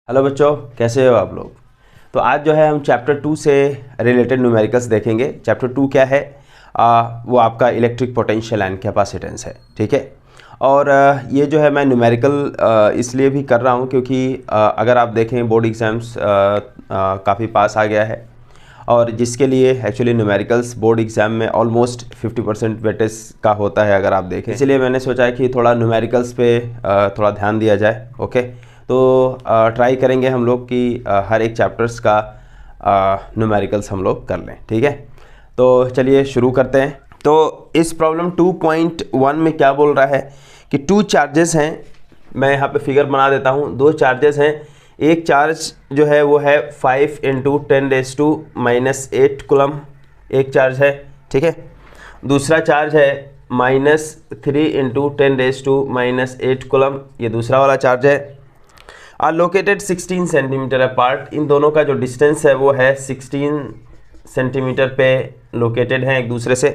Hello बच्चों, कैसे हो आप लोग। तो आज जो है हम चैप्टर 2 से रिलेटेड न्यूमेरिकल्स देखेंगे। चैप्टर 2 क्या है? वो आपका इलेक्ट्रिक पोटेंशियल एंड कैपेसिटेंस है, ठीक है। और ये जो है मैं न्यूमेरिकल इसलिए भी कर रहा हूँ क्योंकि अगर आप देखें बोर्ड एग्ज़ाम्स काफ़ी पास आ गया है और जिसके लिए एक्चुअली न्यूमेरिकल्स बोर्ड एग्ज़ाम में ऑलमोस्ट 50% वेटेज का होता है अगर आप देखें। इसलिए मैंने सोचा कि थोड़ा न्यूमेरिकल्स पे थोड़ा ध्यान दिया जाए। ओके, तो ट्राई करेंगे हम लोग कि हर एक चैप्टर्स का न्यूमेरिकल्स हम लोग कर लें, ठीक है। तो चलिए शुरू करते हैं। तो इस प्रॉब्लम 2.1 में क्या बोल रहा है कि 2 चार्जेस हैं। मैं यहाँ पे फिगर बना देता हूँ। 2 चार्जेस हैं। एक चार्ज जो है वो है 5 × 10⁻⁸ कूलम, एक चार्ज है, ठीक है। दूसरा चार्ज है -3 × 10⁻⁸ कूलम, ये दूसरा वाला चार्ज है। Are located 16 centimetre apart. इन दोनों का जो डिस्टेंस है वो है 16 सेंटीमीटर पे लोकेटेड है एक दूसरे से।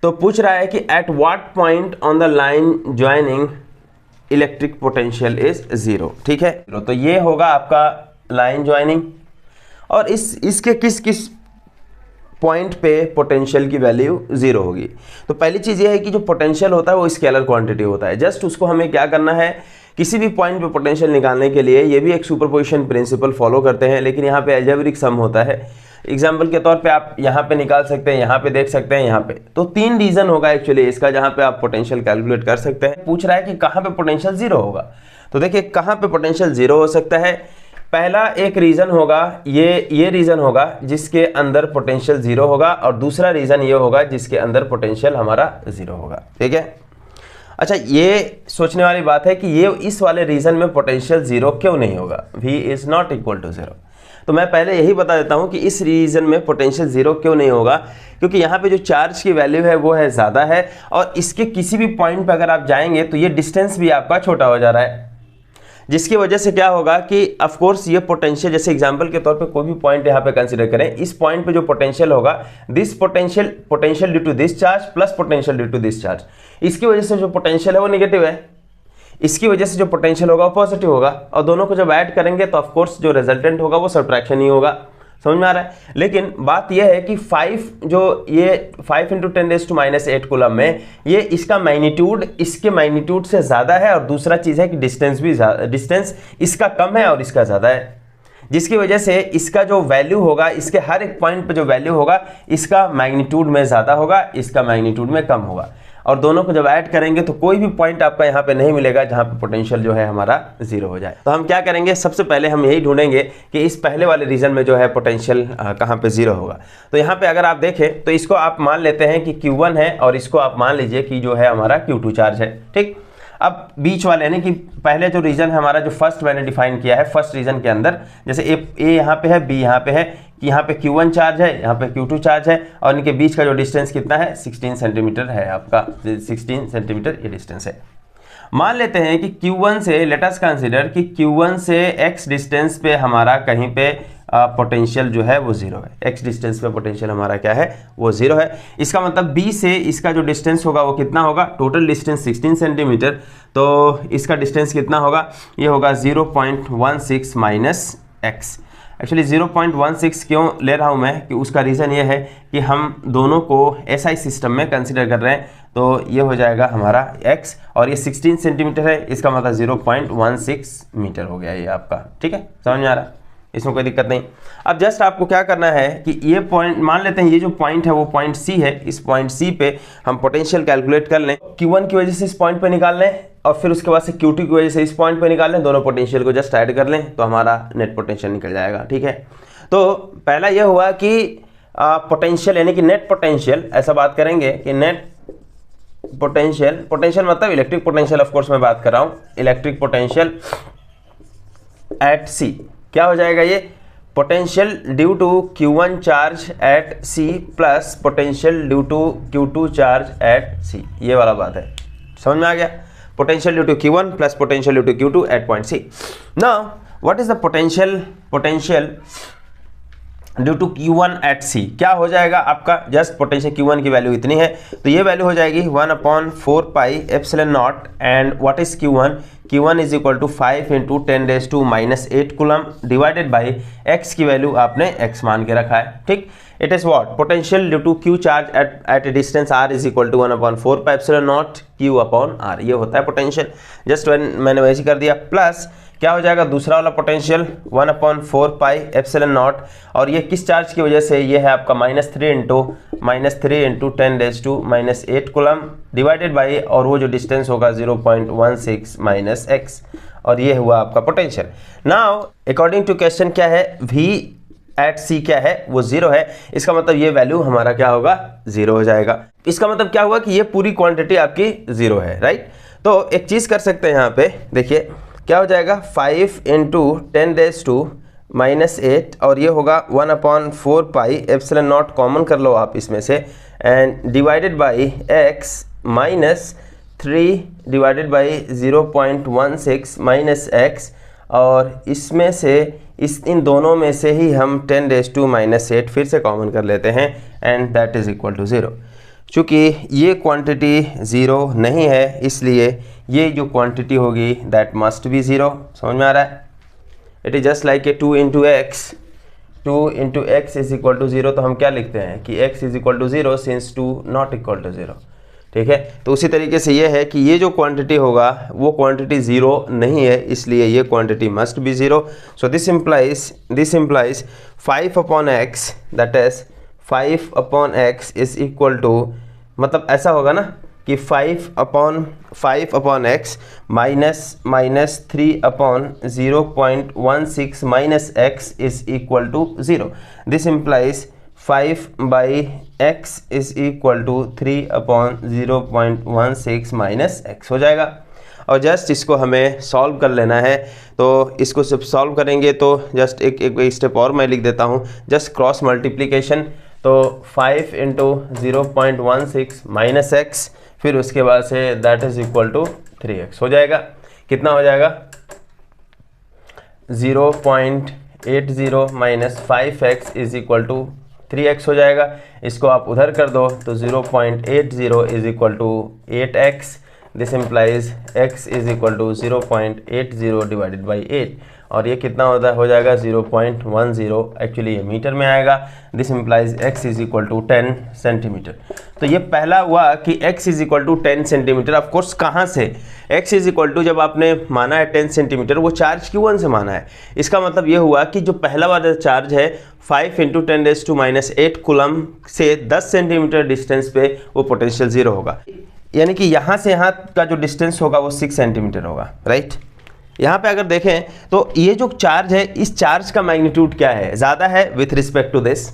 तो पूछ रहा है कि at what point on the line joining electric potential is 0, ठीक है। तो ये होगा आपका लाइन ज्वाइनिंग और इसके किस किस पॉइंट पे पोटेंशियल की वैल्यू 0 होगी। तो पहली चीज़ ये है कि जो पोटेंशियल होता है वो स्केलर क्वांटिटी होता है। जस्ट उसको हमें क्या करना है, किसी भी पॉइंट पे पोटेंशियल निकालने के लिए ये भी एक सुपरपोजिशन प्रिंसिपल फॉलो करते हैं, लेकिन यहाँ पे अलजेब्रिक सम होता है। एग्जाम्पल के तौर पे आप यहाँ पे निकाल सकते हैं, यहाँ पे देख सकते हैं, यहाँ पे। तो 3 रीजन होगा एक्चुअली इसका जहाँ पे आप पोटेंशियल कैलकुलेट कर सकते हैं। पूछ रहा है कि कहाँ पे पोटेंशियल 0 होगा। तो देखिए कहाँ पे पोटेंशियल 0 हो सकता है। पहला एक रीजन होगा, ये रीजन होगा जिसके अंदर पोटेंशियल 0 होगा, और दूसरा रीजन ये होगा जिसके अंदर पोटेंशियल हमारा 0 होगा, ठीक है। अच्छा, ये सोचने वाली बात है कि ये इस वाले रीजन में पोटेंशियल 0 क्यों नहीं होगा, v is not equal to 0। तो मैं पहले यही बता देता हूं कि इस रीजन में पोटेंशियल 0 क्यों नहीं होगा, क्योंकि यहाँ पे जो चार्ज की वैल्यू है वो है ज़्यादा है, और इसके किसी भी पॉइंट पे अगर आप जाएंगे तो ये डिस्टेंस भी आपका छोटा हो जा रहा है, जिसकी वजह से क्या होगा कि ऑफ कोर्स ये पोटेंशियल, जैसे एग्जांपल के तौर पे कोई भी पॉइंट यहाँ पे कंसीडर करें, इस पॉइंट पे जो पोटेंशियल होगा, this potential due to this charge plus potential due to this charge, इसकी वजह से जो पोटेंशियल है वो नेगेटिव है, इसकी वजह से जो पोटेंशियल होगा वो पॉजिटिव होगा, और दोनों को जब ऐड करेंगे तो ऑफ कोर्स जो रिजल्टेंट होगा वो सब्ट्रैक्शन ही होगा। समझ में आ रहा है। लेकिन बात यह है कि 5 × 10⁻⁸ कूलम में ये इसका मैग्नीट्यूड इसके मैग्नीट्यूड से ज़्यादा है, और दूसरा चीज़ है कि डिस्टेंस इसका कम है और इसका ज़्यादा है, जिसकी वजह से इसका जो वैल्यू होगा, इसके हर एक पॉइंट पे जो वैल्यू होगा, इसका मैग्नीट्यूड में ज़्यादा होगा, इसका मैग्नीट्यूड में कम होगा, और दोनों को जब ऐड करेंगे तो कोई भी पॉइंट आपका यहाँ पे नहीं मिलेगा जहाँ पे पोटेंशियल जो है हमारा 0 हो जाए। तो हम क्या करेंगे, सबसे पहले हम यही ढूंढेंगे कि इस पहले वाले रीजन में जो है पोटेंशियल कहाँ पे 0 होगा। तो यहाँ पे अगर आप देखें तो इसको आप मान लेते हैं कि Q1 है, और इसको आप मान लीजिए कि जो है हमारा Q2 चार्ज है, ठीक। अब बीच वाले यानी कि पहले जो रीजन है हमारा, जो फर्स्ट मैंने डिफाइन किया है, फर्स्ट रीजन के अंदर जैसे ए यहाँ पे है, बी यहाँ पे है, कि यहाँ पे Q1 चार्ज है, यहाँ पे Q2 चार्ज है, और इनके बीच का जो डिस्टेंस कितना है, 16 सेंटीमीटर है आपका, 16 सेंटीमीटर ये डिस्टेंस है। मान लेते हैं कि Q1 से, लेट अस कंसीडर कि Q1 से x डिस्टेंस पे हमारा कहीं पे पोटेंशियल जो है वो 0 है। x डिस्टेंस पे पोटेंशियल हमारा क्या है, वो 0 है। इसका मतलब B से इसका जो डिस्टेंस होगा वो कितना होगा, टोटल डिस्टेंस 16 सेंटीमीटर, तो इसका डिस्टेंस कितना होगा, ये होगा 0.16 माइनस x। एक्चुअली 0.16 क्यों ले रहा हूँ मैं, कि उसका रीज़न ये है कि हम दोनों को SI सिस्टम में कंसिडर कर रहे हैं, तो ये हो जाएगा हमारा x, और ये 16 सेंटीमीटर है, इसका मतलब 0.16 मीटर हो गया ये आपका, ठीक है। समझ में आ रहा है, इसमें कोई दिक्कत नहीं। अब जस्ट आपको क्या करना है कि ये पॉइंट मान लेते हैं, ये जो पॉइंट है वो पॉइंट C है, इस पॉइंट C पे हम पोटेंशियल कैलकुलेट कर लें। Q1 की वजह से इस पॉइंट पे निकाल लें, और फिर उसके बाद से Q2 की वजह से इस पॉइंट पे निकाल लें, दोनों पोटेंशियल को जस्ट ऐड कर लें तो हमारा नेट पोटेंशियल निकल जाएगा, ठीक है। तो पहला यह हुआ कि पोटेंशियल यानी कि नेट पोटेंशियल, ऐसा बात करेंगे कि नेट पोटेंशियल मतलब इलेक्ट्रिक पोटेंशियल, ऑफ कोर्स मैं बात कर रहा हूँ इलेक्ट्रिक पोटेंशियल एट C। क्या हो जाएगा ये, potential due to Q1 charge at C plus potential due to Q2 charge at C, ये वाला बात है। समझ में आ गया, potential due to Q1 plus potential due to Q2 at point C। Now what is the potential due to Q1 at C, क्या हो जाएगा आपका, जस्ट पोटेंशियल Q1 की वैल्यू इतनी है तो ये वैल्यू हो जाएगी 1/4 pi epsilon naught, and what is Q1, Q1 is equal to 5 into 10⁻⁻8 coulomb divided by x की वैल्यू आपने x मान के रखा है, ठीक। It is what, potential due to Q charge at a distance r is equal to 1/4 pi epsilon naught Q/r, ये होता है पोटेंशियल। जस्ट मैंने वैसे कर दिया, प्लस क्या हो जाएगा दूसरा वाला पोटेंशियल 1/4 पाई एप्सिलॉन नॉट, और ये किस चार्ज की वजह से, ये है आपका -3 इंटू 10⁻⁻8 कूलम डिवाइडेड बाई, और वो जो डिस्टेंस होगा 0.16 - x, और ये हुआ आपका potential. Now according to question क्या है, v एट c क्या है, वो 0 है, इसका मतलब ये वैल्यू हमारा क्या होगा, 0 हो जाएगा। इसका मतलब क्या हुआ कि ये पूरी क्वांटिटी आपकी 0 है, राइट। तो एक चीज़ कर सकते हैं यहाँ पे, देखिए क्या हो जाएगा 5 इंटू 10⁻⁻8, और ये होगा 1/4 पाई एप्सिलॉन नॉट, कॉमन कर लो आप इसमें से, and divided by x -3 divided by 0.16 -x, और इसमें से इन दोनों में से ही हम 10⁻⁻8 फिर से कॉमन कर लेते हैं, and that is equal to 0। चूँकि ये क्वांटिटी 0 नहीं है, इसलिए ये जो क्वांटिटी होगी दैट मस्ट बी 0। समझ में आ रहा है? It is just like a 2 into x is equal to 0, तो हम क्या लिखते हैं कि x is equal to 0 since 2 not equal to 0, ठीक है। तो उसी तरीके से ये है कि ये जो क्वांटिटी होगा वो क्वांटिटी 0 नहीं है, इसलिए ये quantity must be 0। So this implies 5/x, that is 5/x is equal to, मतलब ऐसा होगा ना कि 5/x minus 3/0.16 -x is equal to 0। This implies 5/x is equal to 3/0.16 -x हो जाएगा। और जस्ट इसको हमें सॉल्व कर लेना है, तो इसको जब सॉल्व करेंगे तो जस्ट एक स्टेप और मैं लिख देता हूँ, जस्ट क्रॉस मल्टीप्लिकेशन। तो 5 इंटू 0.16 -x, फिर उसके बाद say that is equal to 3x हो जाएगा। कितना हो जाएगा 0.80 - 5x is equal to 3x हो जाएगा। इसको आप उधर कर दो तो 0.80 is equal to 8x। This implies x is equal to 0.80 divided by 8, और ये कितना हो जाएगा 0.10, एक्चुअली ये मीटर में आएगा। This implies x is equal to 10 centimetre. तो ये पहला हुआ कि x is equal to 10 centimetre. Of course कहाँ से, x इज इक्वल टू जब आपने माना है 10 सेंटीमीटर, वो चार्ज Q1 से माना है। इसका मतलब ये हुआ कि जो पहला वाला चार्ज है 5 इंटू 10⁻⁸ कूलम से 10 सेंटीमीटर डिस्टेंस पे वो पोटेंशियल 0 होगा, यानी कि यहाँ से यहाँ का जो डिस्टेंस होगा वो 6 सेंटीमीटर होगा, राइट। यहाँ पे अगर देखें तो ये जो चार्ज है, इस चार्ज का मैग्नीट्यूड क्या है, ज़्यादा है विथ रिस्पेक्ट टू दिस।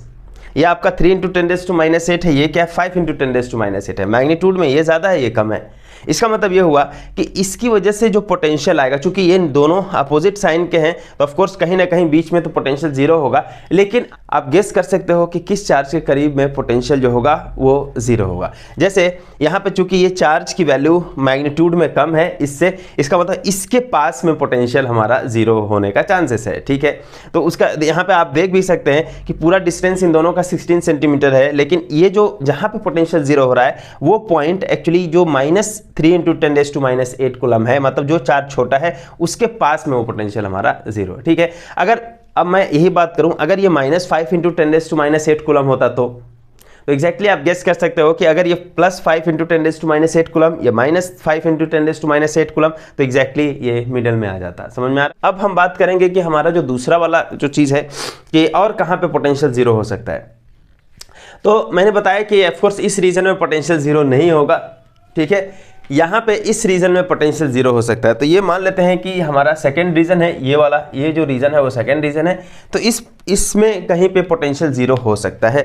ये आपका 3 इंटू 10⁻⁸ है, ये क्या है 5 इंटू 10⁻⁸ है। मैग्नीट्यूड में ये ज़्यादा है, ये कम है। इसका मतलब ये हुआ कि इसकी वजह से जो पोटेंशियल आएगा, चूंकि ये दोनों अपोजिट साइन के हैं तो ऑफ कोर्स कहीं ना कहीं बीच में तो पोटेंशियल 0 होगा, लेकिन आप गेस कर सकते हो कि किस चार्ज के करीब में पोटेंशियल जो होगा वो 0 होगा। जैसे यहाँ पे चूंकि ये चार्ज की वैल्यू मैग्नीट्यूड में कम है, इससे इसका मतलब इसके पास में पोटेंशियल हमारा 0 होने का चांसेस है, ठीक है। तो उसका यहाँ पे आप देख भी सकते हैं कि पूरा डिस्टेंस इन दोनों का 16 सेंटीमीटर है, लेकिन ये जो जहाँ पे पोटेंशियल 0 हो रहा है वो पॉइंट एक्चुअली जो -3 इंटू 10⁻⁸ कूलम है, मतलब जो चार्ज छोटा है उसके पास में वो पोटेंशियल हमारा 0 है, ठीक है। अगर अब मैं यही बात करूं, अगर ये -5 इंटू 10⁻⁸ कूलम होता तो एग्जैक्टली आप गेस कर सकते हो कि अगर ये +5 इंटू 10⁻⁸ कूलम या -5 इंटू 10⁻⁸ कूलम, तो एग्जैक्टली ये मिडल में आ जाता। समझ में आ रहा? अब हम बात करेंगे कि हमारा जो दूसरा वाला जो चीज़ है कि और कहाँ पे पोटेंशियल 0 हो सकता है। तो मैंने बताया कि ऑफकोर्स इस रीजन में पोटेंशियल 0 नहीं होगा, ठीक है। यहाँ पे इस रीजन में पोटेंशियल 0 हो सकता है। तो ये मान लेते हैं कि हमारा सेकंड रीजन है, ये वाला, ये जो रीजन है वो सेकंड रीजन है, तो इसमें कहीं पे पोटेंशियल 0 हो सकता है।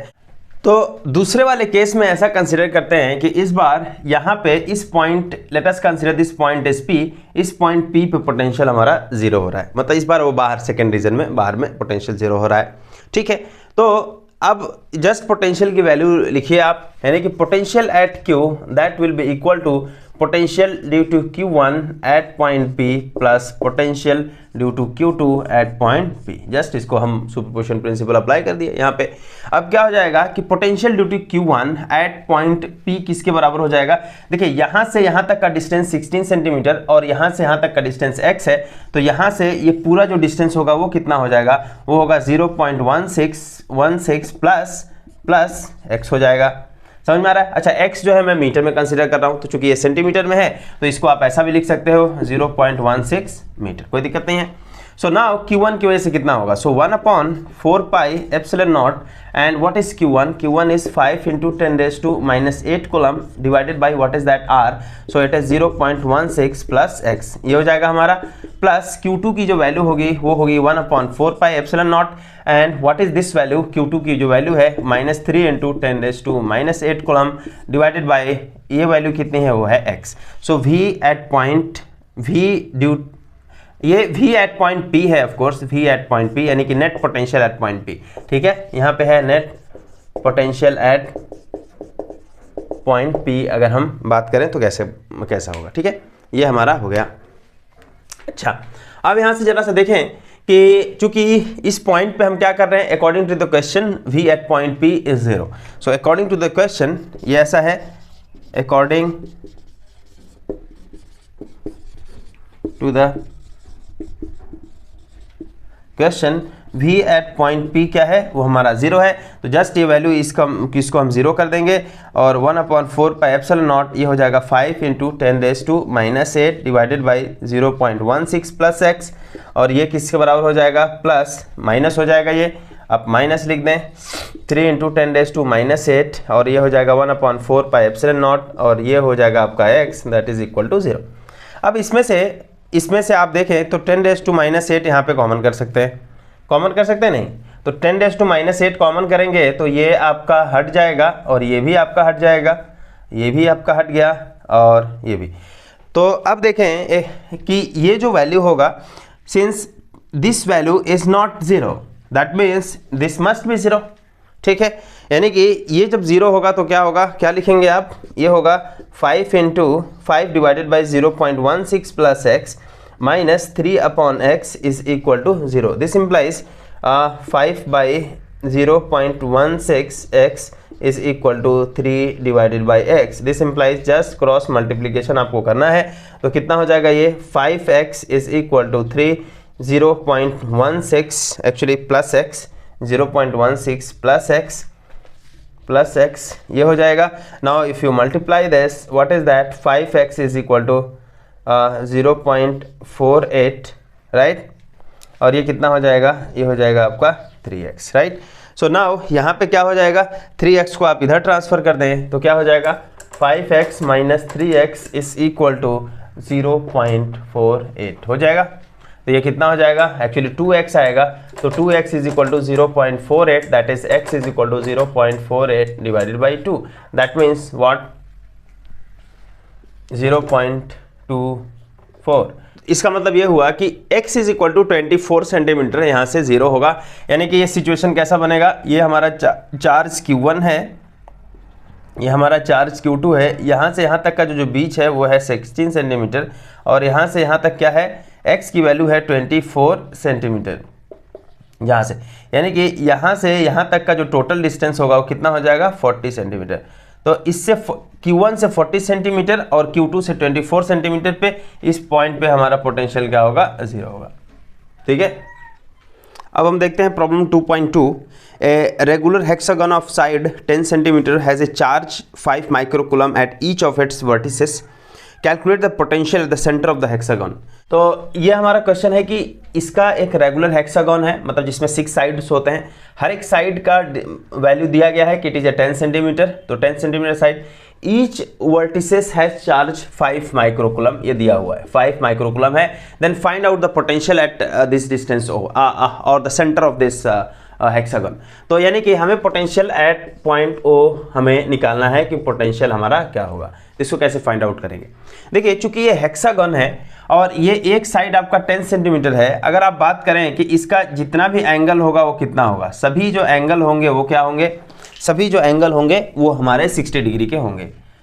तो दूसरे वाले केस में ऐसा कंसिडर करते हैं कि इस बार यहाँ पे इस point, let us consider this point as P, इस पॉइंट P पे पोटेंशियल हमारा 0 हो रहा है, मतलब इस बार वो बाहर सेकंड रीजन में बाहर में पोटेंशियल 0 हो रहा है, ठीक है। तो अब जस्ट पोटेंशियल की वैल्यू लिखिए आप, यानी कि potential at Q that will be equal to potential due to Q1 at point P plus potential due to Q2 at point P। Just इसको हम सुपरपोजिशन प्रिंसिपल अप्लाई कर दिए यहाँ पे। अब क्या हो जाएगा कि potential due to Q1 at point P किसके बराबर हो जाएगा, देखिए यहाँ से यहाँ तक का डिस्टेंस 16 सेंटीमीटर और यहाँ से यहाँ तक का डिस्टेंस x है, तो यहाँ से ये पूरा जो डिस्टेंस होगा वो कितना हो जाएगा, वो होगा 0.1616 प्लस x हो जाएगा। समझ में आ रहा है? अच्छा x जो है मैं मीटर में कंसीडर कर रहा हूँ, तो चूंकि ये सेंटीमीटर में है तो इसको आप ऐसा भी लिख सकते हो 0.16 मीटर, कोई दिक्कत नहीं है। सो नाउ Q1 की वजह से कितना होगा, सो 1/4 pi epsilon naught and what is Q1, Q1 is 5 × 10⁻⁸ coulomb divided by what is that R, so it is 0.16 plus x, ये हो जाएगा हमारा। प्लस Q2 की जो वैल्यू होगी वो होगी 1/4 pi epsilon naught and what is this value, Q2 की जो वैल्यू है -3 × 10⁻⁸ कूलम डिवाइडेड बाय ये वैल्यू कितनी है, वो है x। So V at point ये V एट पॉइंट P है, of course V at point P यानी कि net potential at point P, ठीक है। यहाँ पे है net potential at point P, अगर हम बात करें तो कैसा होगा, ठीक है, ये हमारा हो गया। अच्छा, अब यहाँ से जरा सा देखें कि चूंकि इस पॉइंट पे हम क्या कर रहे हैं, according to the question V at point P is 0, so according to the question ये ऐसा है, according to the question V at point P क्या है, वो हमारा 0 है, तो जस्ट ये वैल्यू इसको हम 0 कर देंगे और 1/4 पाई एप्सिलॉन नॉट ये हो जाएगा 5 × 10⁻⁸ डिवाइडेड बाई 0.16 प्लस x, और ये किसके बराबर हो जाएगा, प्लस माइनस हो जाएगा, ये आप माइनस लिख दें 3 × 10⁻⁸ और ये हो जाएगा 1/4 पाई एप्सिलॉन नॉट और ये हो जाएगा आपका x that is equal to 0। अब इसमें से आप देखें तो 10⁻⁸ यहाँ पे कॉमन कर सकते हैं, नहीं, तो 10⁻⁸ कॉमन करेंगे तो ये आपका हट जाएगा और ये भी आपका हट जाएगा, ये भी आपका हट गया और ये भी। तो अब देखें कि ये जो वैल्यू होगा, since this value is not 0 that means this must be 0, ठीक है, यानी कि ये जब 0 होगा तो क्या होगा, क्या लिखेंगे आप, ये होगा 5 × 5 divided by 0.16 plus x minus 3/x is equal to 0। This implies 5/0.16x is equal to 3 divided by x। This implies just cross multiplication आपको करना है, तो कितना हो जाएगा ये 5x is equal to 3, 0.16 actually plus x, 0.16 plus x ये हो जाएगा। Now if you multiply this what is that, 5x is equal to 0.48 right, और ये कितना हो जाएगा, ये हो जाएगा आपका 3x राइट। सो नाउ यहाँ पे क्या हो जाएगा, 3x को आप इधर ट्रांसफर कर दें तो क्या हो जाएगा, 5x minus 3x is equal to 0.48 हो जाएगा। तो ये कितना हो जाएगा, एक्चुअली 2x आएगा, तो 2x is equal to 0.48 that is x is equal to 0.48 divided by 2 that means what 0.24। इसका मतलब ये हुआ कि x is equal to 24 centimetre यहाँ से 0 होगा, यानी कि ये सिचुएशन कैसा बनेगा, ये हमारा चार्ज Q1 है, ये हमारा चार्ज Q2 है, यहाँ से यहाँ तक का जो बीच है वो है 16 सेंटीमीटर और यहाँ से यहाँ तक क्या है, x की वैल्यू है 24 सेंटीमीटर यहाँ से, यानी कि यहाँ से यहाँ तक का जो टोटल डिस्टेंस होगा वो कितना हो जाएगा 40 सेंटीमीटर। तो इससे Q1 से 40 सेंटीमीटर और Q2 से 24 सेंटीमीटर पे इस पॉइंट पे हमारा पोटेंशियल क्या होगा, 0 होगा, ठीक है। अब हम देखते हैं problem 2.2। A regular hexagon of side 10 centimetre has a charge 5 microcoulomb at each of its vertices, calculate the potential at the centre of the hexagon. तो ये हमारा क्वेश्चन है कि इसका एक रेगुलर हेक्सागन है, मतलब जिसमें 6 साइड्स होते हैं, हर एक साइड का वैल्यू दिया गया है कि इट इज 10 सेंटीमीटर, तो 10 centimetre side, each vertices has charge 5 microcoulomb, ये दिया हुआ है 5 माइक्रोकूलम है। Then find out the potential at this distance और the centre of this hexagon. तो यानी कि हमें पोटेंशियल एट पॉइंट O हमें निकालना है कि पोटेंशियल हमारा क्या होगा, इसको कैसे फाइंड आउट करेंगे। देखिए चूंकि ये हेक्सागन है और ये एक साइड आपका 10 सेंटीमीटर है, अगर आप बात करें कि इसका जितना भी एंगल होगा वो कितना होगा, सभी जो एंगल होंगे वो क्या होंगे, सभी जो एंगल होंगे वो हमारे 60 डिग्री के होंगे,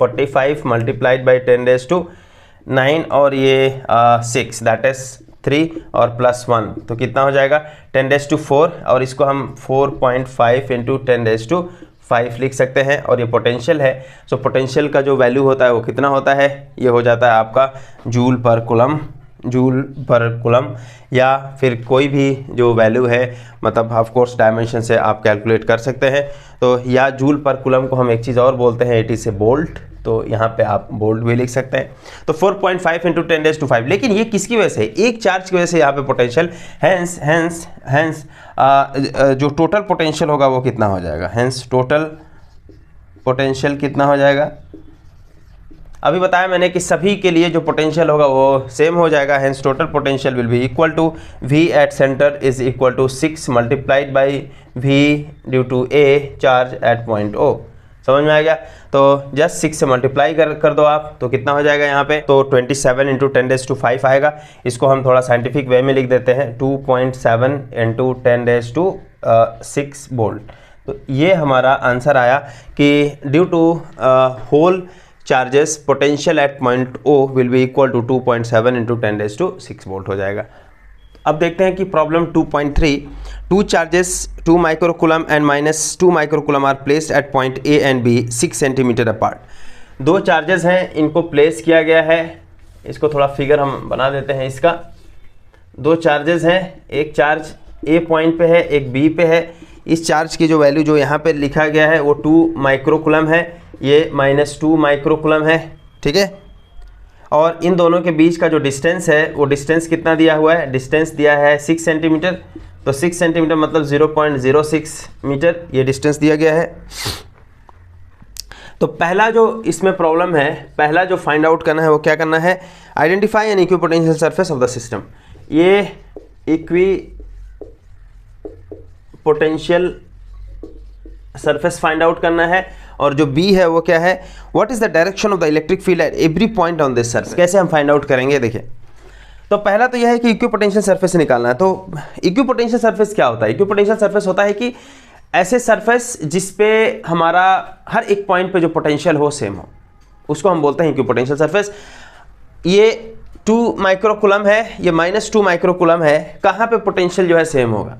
45 मल्टीप्लाइड बाई 10⁻⁹ और ये 6 दैट इज 3 और +1 तो कितना हो जाएगा 10⁻⁴, और इसको हम 4.5 इंटू 10⁻⁵ लिख सकते हैं। और ये पोटेंशियल है, सो पोटेंशियल का जो वैल्यू होता है वो कितना होता है, ये हो जाता है आपका जूल पर कूलम, या फिर कोई भी जो वैल्यू है, मतलब ऑफ कोर्स डायमेंशन से आप कैलकुलेट कर सकते हैं। तो या जूल पर कूलम को हम एक चीज़ और बोलते हैं, इट इज़ ए बोल्ट, तो यहाँ पे आप बोल्ट भी लिख सकते हैं। तो 4.5 इंटू 10⁻⁵, लेकिन ये किसकी वजह से, एक चार्ज की वजह से यहाँ पे पोटेंशियल, हैंस जो टोटल पोटेंशियल होगा वो कितना हो जाएगा, हैंस टोटल पोटेंशियल कितना हो जाएगा। अभी बताया मैंने कि सभी के लिए जो पोटेंशियल होगा वो सेम हो जाएगा, hence total potential will be equal to V at centre is equal to 6 multiplied by V due to A charge at point O। समझ में आ गया। तो जस्ट 6 से मल्टीप्लाई कर दो आप, तो कितना हो जाएगा यहाँ पे, तो 27 इंटू 10⁻⁵ आएगा। इसको हम थोड़ा साइंटिफिक वे में लिख देते हैं, 2.7 इंटू 10⁻⁶ वोल्ट। तो ये हमारा आंसर आया कि due to whole charges potential at point O will be equal to 2.7 into 10⁻⁶ volt हो जाएगा। अब देखते हैं कि problem 2.3, 2 charges 2 microcoulomb and -2 microcoulomb are placed at point A and B 6 centimetre apart. दो चार्जेस हैं, इनको प्लेस किया गया है, इसको थोड़ा फिगर हम बना देते हैं इसका। दो चार्जेस हैं, एक चार्ज A पॉइंट पे है, एक B पे है। इस चार्ज की जो वैल्यू जो यहाँ पे लिखा गया है वो 2 माइक्रोकूलम है, ये -2 माइक्रोकूलम है, ठीक है। और इन दोनों के बीच का जो डिस्टेंस है वो डिस्टेंस कितना दिया हुआ है, डिस्टेंस दिया है 6 सेंटीमीटर। तो 6 सेंटीमीटर मतलब 0.06 मीटर ये डिस्टेंस दिया गया है। तो पहला जो इसमें प्रॉब्लम है, पहला जो फाइंड आउट करना है वो क्या करना है, identify an equipotential surface of the system. ये equipotential surface find out करना है, और जो बी है वो क्या है, what is the direction of the electric field at every point on this surface. कैसे हम फाइंड आउट करेंगे, देखिए तो पहला तो यह है कि इक्विपोटेंशियल सरफेस निकालना है। तो इक्विपोटेंशियल सरफेस क्या होता है, इक्विपोटेंशियल सरफेस होता है कि ऐसे सरफेस जिस पे हमारा हर एक पॉइंट पे जो पोटेंशियल हो सेम हो, उसको हम बोलते हैं इक्विपोटेंशियल सरफेस। ये 2 माइक्रोकूलम है, ये -2 माइक्रोकूलम है, कहाँ पे पोटेंशियल जो है सेम होगा,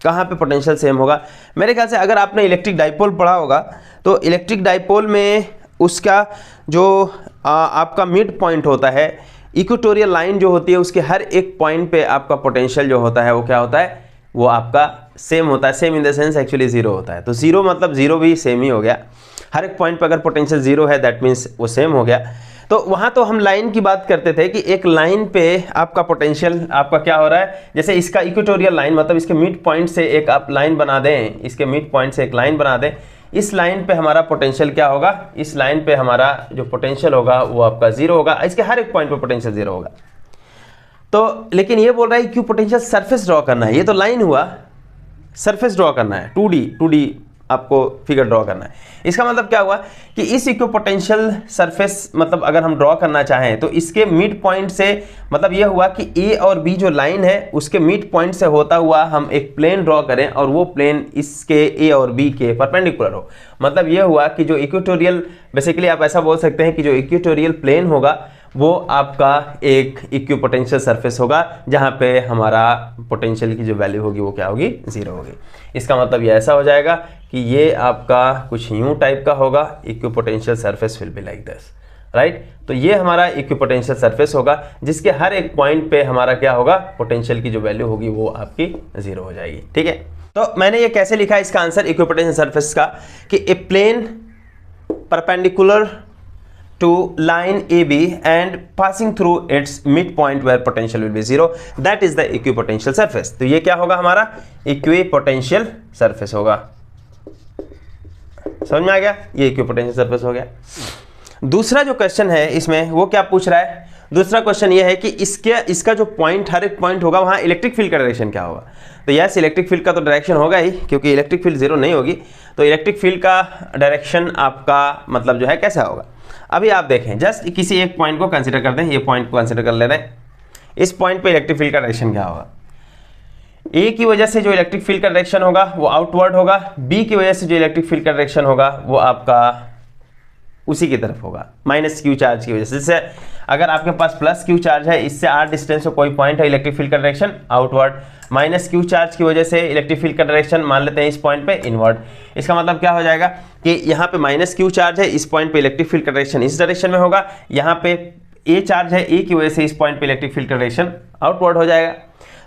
कहाँ पे पोटेंशियल सेम होगा। मेरे ख्याल से अगर आपने इलेक्ट्रिक डाइपोल पढ़ा होगा तो इलेक्ट्रिक डाइपोल में उसका जो आपका मिड पॉइंट होता है, इक्वेटोरियल लाइन जो होती है, उसके हर एक पॉइंट पे आपका पोटेंशियल जो होता है वो क्या होता है, वो आपका सेम होता है। Same in the sense actually zero होता है। तो जीरो मतलब जीरो भी सेम ही हो गया, हर एक पॉइंट पे अगर पोटेंशियल जीरो है दैट मीन्स वो सेम हो गया। तो वहाँ तो हम लाइन की बात करते थे कि एक लाइन पे आपका पोटेंशियल आपका क्या हो रहा है, जैसे इसका इक्वेटोरियल लाइन मतलब इसके मिड पॉइंट से एक आप लाइन बना दें, इसके मिड पॉइंट से एक लाइन बना दें, इस लाइन पे हमारा पोटेंशियल क्या होगा, इस लाइन पे हमारा जो पोटेंशियल होगा वो आपका जीरो होगा, इसके हर एक पॉइंट पे पोटेंशियल जीरो होगा। तो लेकिन ये बोल रहा है कि पोटेंशियल सरफेस ड्रॉ करना है, ये तो लाइन हुआ, सरफेस ड्रॉ करना है, 2D आपको फिगर ड्रॉ करना है। इसका मतलब क्या हुआ कि इस इक्विपोटेंशियल सरफेस मतलब अगर हम ड्रॉ करना चाहें तो इसके मिड पॉइंट से मतलब ये हुआ कि ए और बी जो लाइन है उसके मिड पॉइंट से होता हुआ हम एक प्लेन ड्रॉ करें और वो प्लेन इसके ए और बी के परपेंडिकुलर हो। मतलब ये हुआ कि जो इक्वेटोरियल, बेसिकली आप ऐसा बोल सकते हैं कि जो इक्वेटोरियल प्लेन होगा वो आपका एक इक्विपोटेंशियल सरफेस होगा, जहाँ पे हमारा पोटेंशियल की जो वैल्यू होगी वो क्या होगी, जीरो होगी। इसका मतलब ये ऐसा हो जाएगा कि ये आपका कुछ यूं टाइप का होगा, equipotential surface will be like this, right. तो ये हमारा इक्विपोटेंशियल सरफेस होगा जिसके हर एक पॉइंट पे हमारा क्या होगा, पोटेंशियल की जो वैल्यू होगी वो आपकी जीरो हो जाएगी, ठीक है। तो मैंने ये कैसे लिखा इसका आंसर इक्विपोटेंशियल सरफेस का, कि a plane perpendicular to line AB and passing through its midpoint where potential will be zero, that is the equipotential surface। तो ये क्या होगा, हमारा equipotential surface होगा। समझ में आ गया, ये equipotential surface हो गया। दूसरा जो क्वेश्चन है इसमें वो क्या पूछ रहा है, दूसरा क्वेश्चन ये है कि इसका जो पॉइंट, हर एक पॉइंट होगा वहाँ इलेक्ट्रिक फील्ड का डायरेक्शन क्या होगा। तो यस, इलेक्ट्रिक फील्ड का तो डायरेक्शन होगा ही, क्योंकि इलेक्ट्रिक फील्ड जीरो नहीं होगी। तो इलेक्ट्रिक फील्ड का डायरेक्शन आपका मतलब जो है कैसा होगा, अभी आप देखें, जस्ट किसी एक पॉइंट को कंसीडर कर दें, ये पॉइंट को कंसीडर कर ले रहे हैं। इस पॉइंट पे इलेक्ट्रिक फील्ड का डायरेक्शन क्या होगा, ए की वजह से जो इलेक्ट्रिक फील्ड का डायरेक्शन होगा वो आउटवर्ड होगा, बी की वजह से जो इलेक्ट्रिक फील्ड का डायरेक्शन होगा वो आपका उसी की तरफ होगा, -q चार्ज की वजह से। जैसे अगर आपके पास +q चार्ज है, इससे r डिस्टेंस पे कोई पॉइंट है, इलेक्ट्रिक फील्ड का डायरेक्शन आउटवर्ड, -q चार्ज की वजह से इलेक्ट्रिक फील्ड का डायरेक्शन मान लेते हैं इस पॉइंट पे इनवर्ड। इसका मतलब क्या हो जाएगा कि यहाँ पे -q चार्ज है, इस पॉइंट पे इलेक्ट्रिक फील्ड का डायरेक्शन इस डायरेक्शन में होगा, यहाँ पे a चार्ज है, a की वजह से इस पॉइंट पे इलेक्ट्रिक फील्ड का डायरेक्शन आउटवर्ड हो जाएगा।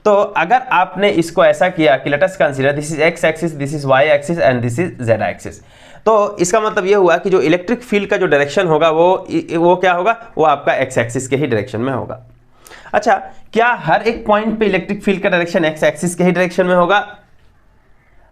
तो अगर आपने इसको ऐसा किया कि late us consider this is x axis, this is y axis and this is z axis, तो इसका मतलब ये हुआ कि जो इलेक्ट्रिक फील्ड का जो डायरेक्शन होगा वो क्या होगा, वो आपका x एक्सिस के ही डायरेक्शन में होगा। अच्छा, क्या हर एक पॉइंट पे इलेक्ट्रिक फील्ड का डायरेक्शन x एक्सिस के ही डायरेक्शन में होगा?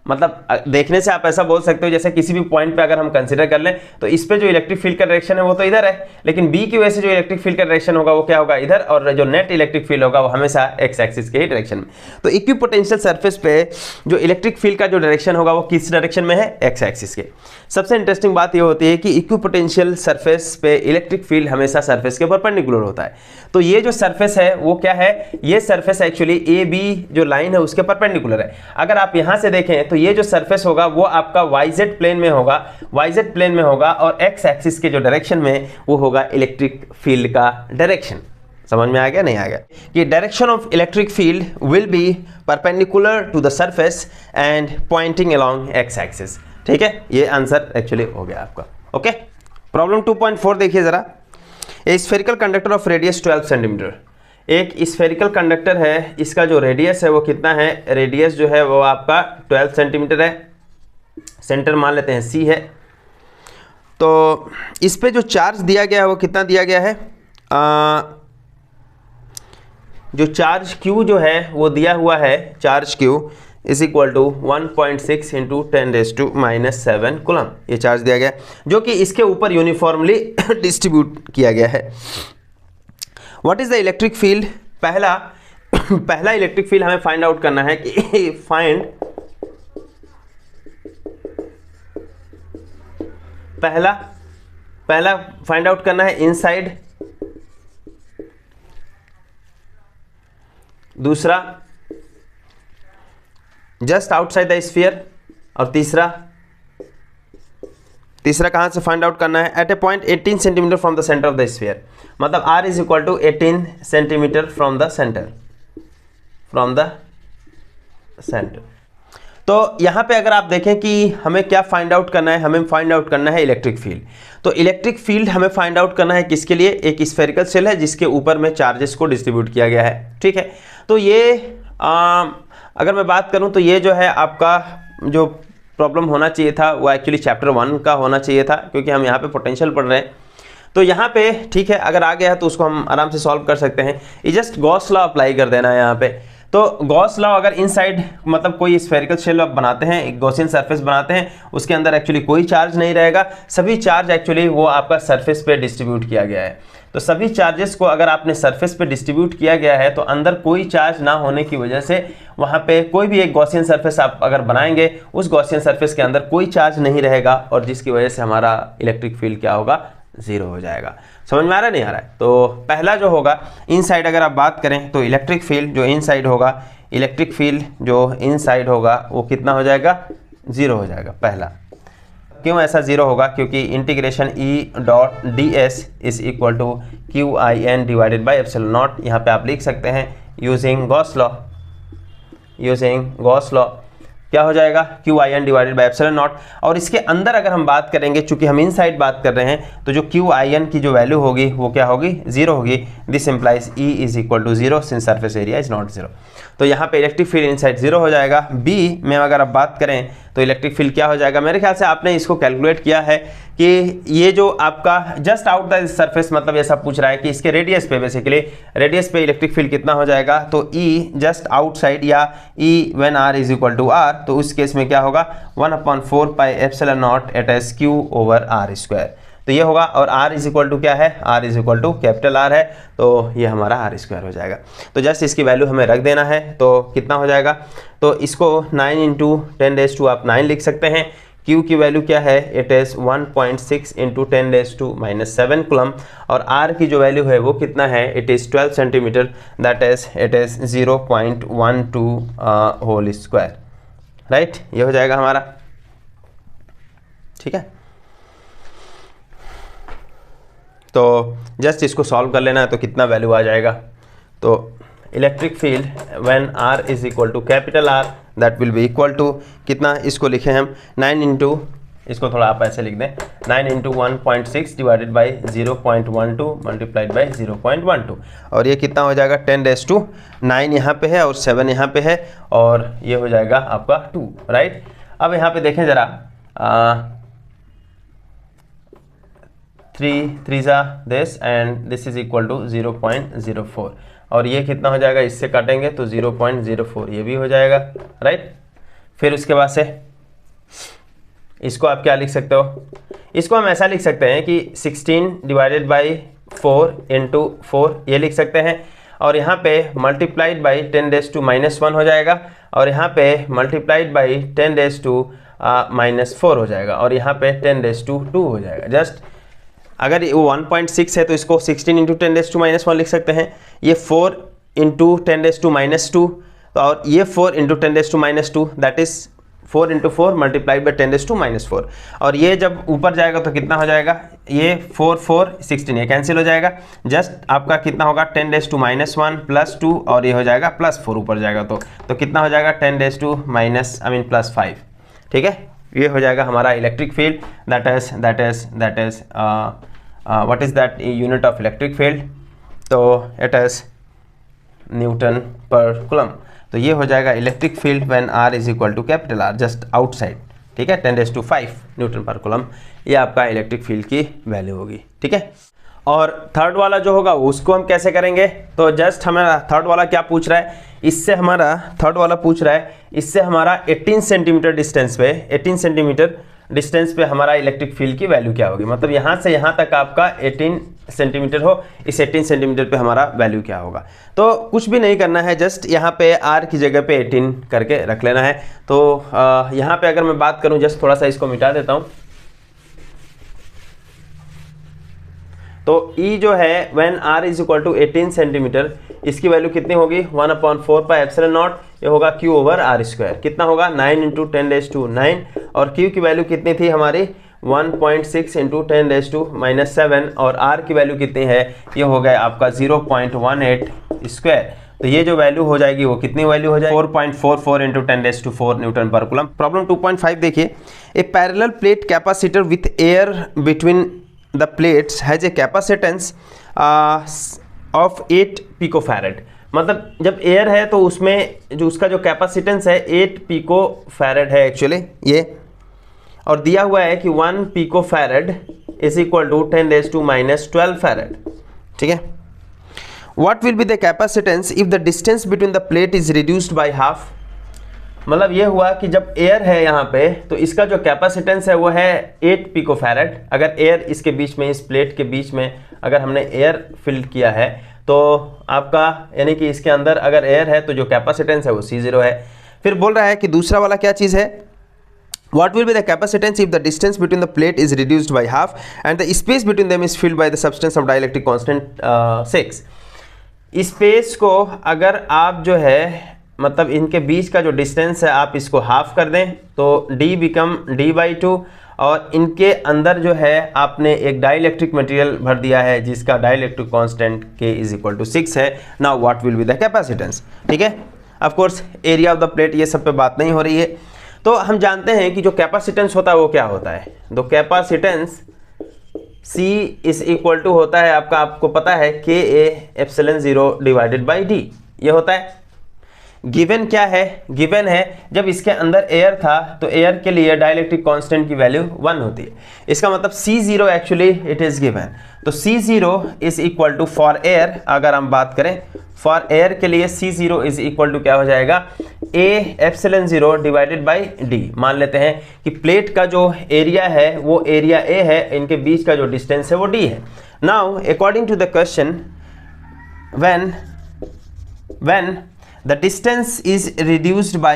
मतलब देखने से आप ऐसा बोल सकते हो जैसे किसी भी पॉइंट पे अगर हम कंसीडर कर लें तो इस पे जो इलेक्ट्रिक फील्ड का डायरेक्शन है वो तो इधर है, लेकिन बी की वजह से जो इलेक्ट्रिक फील्ड का डायरेक्शन होगा वो क्या होगा, इधर, और जो नेट इलेक्ट्रिक फील्ड होगा वो हमेशा एक्स एक्सिस के ही डायरेक्शन में। तो इक्विपोटेंशियल सरफेस पे जो इलेक्ट्रिक फील्ड का जो डायरेक्शन होगा वो किस डायरेक्शन में है, एक्स एक्सिस के। सबसे इंटरेस्टिंग बात ये होती है कि इक्विपोटेंशियल सरफेस पे इलेक्ट्रिक फील्ड हमेशा सरफेस के परपेंडिकुलर होता है। तो ये जो सरफेस है वो क्या है, ये सरफेस एक्चुअली ए बी जो लाइन है उसके परपेंडिकुलर है। अगर आप यहाँ से देखें तो ये जो सरफेस होगा वो आपका YZ प्लेन में होगा, YZ प्लेन में होगा, और एक्स एक्सिस के जो डायरेक्शन में वो होगा इलेक्ट्रिक फील्ड का डायरेक्शन। समझ में आ गया, नहीं आ गया, कि direction of electric field will be perpendicular to the surface and pointing along x axis. ठीक है, ये आंसर एक्चुअली हो गया आपका। ओके, प्रॉब्लम 2.4 देखिए जरा। ए spherical conductor of radius 12 centimetre, एक स्फेरिकल कंडक्टर है, इसका जो रेडियस है वो कितना है, रेडियस जो है वो आपका 12 सेंटीमीटर है, सेंटर मान लेते हैं C है। तो इस पे जो चार्ज दिया गया है वो कितना दिया गया है, जो चार्ज Q जो है वो दिया हुआ है, charge Q is equal to 1.6 into 10⁻⁻7 coulomb, ये चार्ज दिया गया है, जो कि इसके ऊपर यूनिफॉर्मली डिस्ट्रीब्यूट किया गया है। What is the electric field, पहला इलेक्ट्रिक फील्ड हमें फाइंड आउट करना है कि फाइंड पहला फाइंड आउट करना है इनसाइड, दूसरा जस्ट आउटसाइड द स्फीयर, और तीसरा कहां से फाइंड आउट करना है, at a point 18 centimetre from the centre of the sphere. मतलब r is equal to 18 centimetre from the centre, तो यहां पे अगर आप देखें कि हमें क्या फाइंड आउट करना है, हमें फाइंड आउट करना है इलेक्ट्रिक फील्ड। तो इलेक्ट्रिक फील्ड हमें फाइंड आउट करना है किसके लिए, एक स्फेरिकल शेल है जिसके ऊपर में चार्जेस को डिस्ट्रीब्यूट किया गया है, ठीक है। तो ये अगर मैं बात करूं तो ये जो है आपका जो प्रॉब्लम होना चाहिए था वो एक्चुअली चैप्टर 1 का होना चाहिए था, क्योंकि हम यहाँ पे पोटेंशियल पढ़ रहे हैं। तो यहाँ पे ठीक है, अगर आ गया है तो उसको हम आराम से सॉल्व कर सकते हैं। ये जस्ट गॉस लॉ अप्लाई कर देना है यहाँ पे। तो गॉस लॉ अगर इनसाइड मतलब कोई स्फेरिकल शेल आप बनाते हैं, एक गॉसियन सरफेस बनाते हैं, उसके अंदर एक्चुअली कोई चार्ज नहीं रहेगा, सभी चार्ज एक्चुअली वो आपका सरफेस पे डिस्ट्रीब्यूट किया गया है। तो सभी चार्जेस को अगर आपने सरफेस पे डिस्ट्रीब्यूट किया गया है तो अंदर कोई चार्ज ना होने की वजह से वहाँ पे कोई भी एक गॉसियन सरफेस आप अगर बनाएंगे, उस गॉसियन सरफेस के अंदर कोई चार्ज नहीं रहेगा, और जिसकी वजह से हमारा इलेक्ट्रिक फील्ड क्या होगा, 0 हो जाएगा। समझ में आ रहा है, नहीं आ रहा है? तो पहला जो होगा इनसाइड, अगर आप बात करें तो इलेक्ट्रिक फील्ड जो इनसाइड होगा, इलेक्ट्रिक फील्ड जो इनसाइड होगा वो कितना हो जाएगा, 0 हो जाएगा पहला। क्यों ऐसा 0 होगा, क्योंकि integration E dot ds is equal to QIN divided by epsilon naught. यहाँ पे आप लिख सकते हैं यूजिंग गॉस लॉ क्या हो जाएगा, QIN divided by epsilon not. और इसके अंदर अगर हम बात करेंगे, चूंकि हम इनसाइड बात कर रहे हैं, तो जो QIN की जो वैल्यू होगी वो क्या होगी, 0 होगी। This implies E is equal to 0 since surface area is not 0। तो यहाँ पे इलेक्ट्रिक फील्ड इनसाइड 0 हो जाएगा। B में अगर आप बात करें तो इलेक्ट्रिक फील्ड क्या हो जाएगा, मेरे ख्याल से आपने इसको कैलकुलेट किया है कि ये जो आपका जस्ट आउट द सरफेस, मतलब ये सब पूछ रहा है कि इसके रेडियस पे, बेसिकली रेडियस पे इलेक्ट्रिक फील्ड कितना हो जाएगा, तो E जस्ट आउटसाइड या E when R is equal to R, तो उस केस में क्या होगा, 1/4 pi epsilon naught at s Q over R square. तो ये होगा, और R इज इक्वल टू क्या है, R is equal to capital R है, तो ये हमारा R स्क्वायर हो जाएगा। तो जस्ट इसकी वैल्यू हमें रख देना है, तो कितना हो जाएगा, तो इसको 9 इंटू 10 टू आप 9 लिख सकते हैं। Q की वैल्यू क्या है, it is 1.6 into 10 to -7 coulomb, और R की जो वैल्यू है वो कितना है, it is 12 centimetre, that is it is 0.12 whole square, right. ये हो जाएगा हमारा, ठीक है। तो जस्ट इसको सॉल्व कर लेना है, तो कितना वैल्यू आ जाएगा, तो electric field when R is equal to capital R, that will be equal to कितना, इसको लिखें हम 9 इंटू, इसको थोड़ा आप ऐसे लिख दें, 9 into 1.6 divided by 0.12 multiplied by 0.12, और ये कितना हो जाएगा, 10⁻9 यहाँ पे है और 7 यहाँ पे है, और ये हो जाएगा आपका 2, राइट। अब यहाँ पे देखें ज़रा, 3 जा this and this is equal to 0.04, और ये कितना हो जाएगा, इससे काटेंगे तो 0.04 ये भी हो जाएगा, राइट। फिर उसके बाद से इसको आप क्या लिख सकते हो, इसको हम ऐसा लिख सकते हैं कि 16 डिवाइडेड बाई 4 इंटू 4 ये लिख सकते हैं, और यहाँ पे मल्टीप्लाइड बाई 10⁻⁻1 हो जाएगा, और यहाँ पे मल्टीप्लाइड बाई 10⁻⁻4 हो जाएगा, और यहाँ पे 10⁻2 हो जाएगा। जस्ट अगर वो 1.6 है तो इसको 16 इंटू 10⁻⁻1 लिख सकते हैं, ये 4 इंटू 10⁻2, और ये 4 into 10⁻2, that is 4 into 4 multiplied by 10⁻4, और ये जब ऊपर जाएगा तो कितना हो जाएगा, ये 4 16 ये कैंसिल हो जाएगा। जस्ट आपका कितना होगा, 10⁻1 प्लस 2, और ये हो जाएगा प्लस 4 ऊपर जाएगा, तो कितना हो जाएगा, 10⁻ प्लस 5, ठीक है। ये हो जाएगा हमारा electric field, that is what is that unit of electric field, तो इट इज न्यूटन पर कूलम। तो ये हो जाएगा electric field when R is equal to capital R just outside, ठीक है, 10⁵ न्यूटन पर कूलम, ये आपका इलेक्ट्रिक फील्ड की वैल्यू होगी, ठीक है। और थर्ड वाला जो होगा उसको हम कैसे करेंगे, तो जस्ट हमारा थर्ड वाला क्या पूछ रहा है, इससे हमारा थर्ड वाला पूछ रहा है, इससे हमारा 18 सेंटीमीटर डिस्टेंस पे, 18 सेंटीमीटर डिस्टेंस पे हमारा इलेक्ट्रिक फील्ड की वैल्यू क्या होगी, मतलब यहाँ से यहाँ तक आपका 18 सेंटीमीटर हो, इस 18 सेंटीमीटर पे हमारा वैल्यू क्या होगा। तो कुछ भी नहीं करना है, जस्ट यहाँ पे R की जगह पे 18 करके रख लेना है। तो यहाँ पे अगर मैं बात करूँ, जस्ट थोड़ा सा इसको मिटा देता हूँ, तो E जो है when R is equal to 18 centimetre, इसकी वैल्यू कितनी होगी 1/4πε0, ये होगा Q ओवर R स्क्वायर। कितना होगा 9 इंटू 10⁻⁹, और Q की वैल्यू कितनी थी हमारी 1.6 इंटू 10⁻⁻7, और R की वैल्यू कितनी है, ये हो गया आपका 0.18 स्क्वायर। तो ये जो वैल्यू हो जाएगी वो कितनी वैल्यू हो जाएगी 4.44 इंटू 10⁻⁴ न्यूटन पर कूलम। प्रॉब्लम 2.5 देखिए, a parallel plate capacitor with air between the plates has a capacitance of 8 picofarad. मतलब जब एयर है तो उसमें जो उसका जो कैपेसिटेंस है 8 पिकोफैरेड है एक्चुअली ये, और दिया हुआ है कि 1 picofarad is equal to 10⁻⁻12 farad. ठीक है, What will be the capacitance if the distance between the plate is reduced by half? मतलब ये हुआ कि जब एयर है यहाँ पे तो इसका जो कैपेसिटेंस है वो है 8 पिकोफैरेड। अगर एयर इसके बीच में, इस प्लेट के बीच में अगर हमने एयर फिल किया है तो आपका यानी कि इसके अंदर अगर एयर है तो जो कैपेसिटेंस है वो C0 है। फिर बोल रहा है कि दूसरा वाला क्या चीज़ है, What will be the capacitance if the distance between the plate is reduced by half and the space between them is filled by the substance of dielectric constant 6? Space को अगर आप जो है मतलब इनके बीच का जो डिस्टेंस है आप इसको हाफ कर दें तो d बिकम d/2, और इनके अंदर जो है आपने एक डाइलेक्ट्रिक मटेरियल भर दिया है जिसका dielectric constant k is equal to 6 है। Now what will be the capacitance. ठीक है, of course area of the plate ये सब पे बात नहीं हो रही है। तो हम जानते हैं कि जो कैपेसिटेंस होता है वो क्या होता है, तो capacitance C is equal to होता है आपका, आपको पता है Ka∈0 डिवाइडेड बाई D, ये होता है। गिवन क्या है, गिवन है जब इसके अंदर एयर था तो एयर के लिए डाइलेक्ट्रिक कांस्टेंट की वैल्यू 1 होती है। इसका मतलब C0 actually it is given, तो C0 is equal to for air, अगर हम बात करें फॉर एयर के लिए C0 इज इक्वल टू क्या हो जाएगा A∈0 डिवाइडेड बाई D। मान लेते हैं कि प्लेट का जो एरिया है वो एरिया A है, इनके बीच का जो डिस्टेंस है वो D है। Now according to the question when the distance is reduced by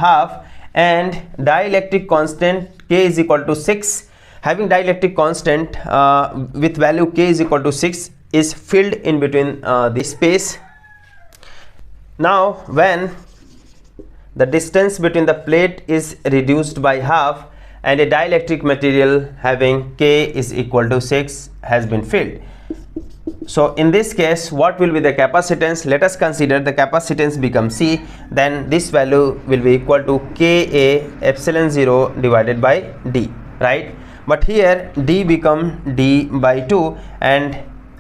half and dielectric constant K is equal to 6, having dielectric constant with value K is equal to 6 is filled in between the space. Now when the distance between the plate is reduced by half and a dielectric material having K is equal to 6 has been filled. So in this case what will be the capacitance? Let us consider the capacitance becomes C, then this value will be equal to Ka∈0 divided by D, right? But here D become D/2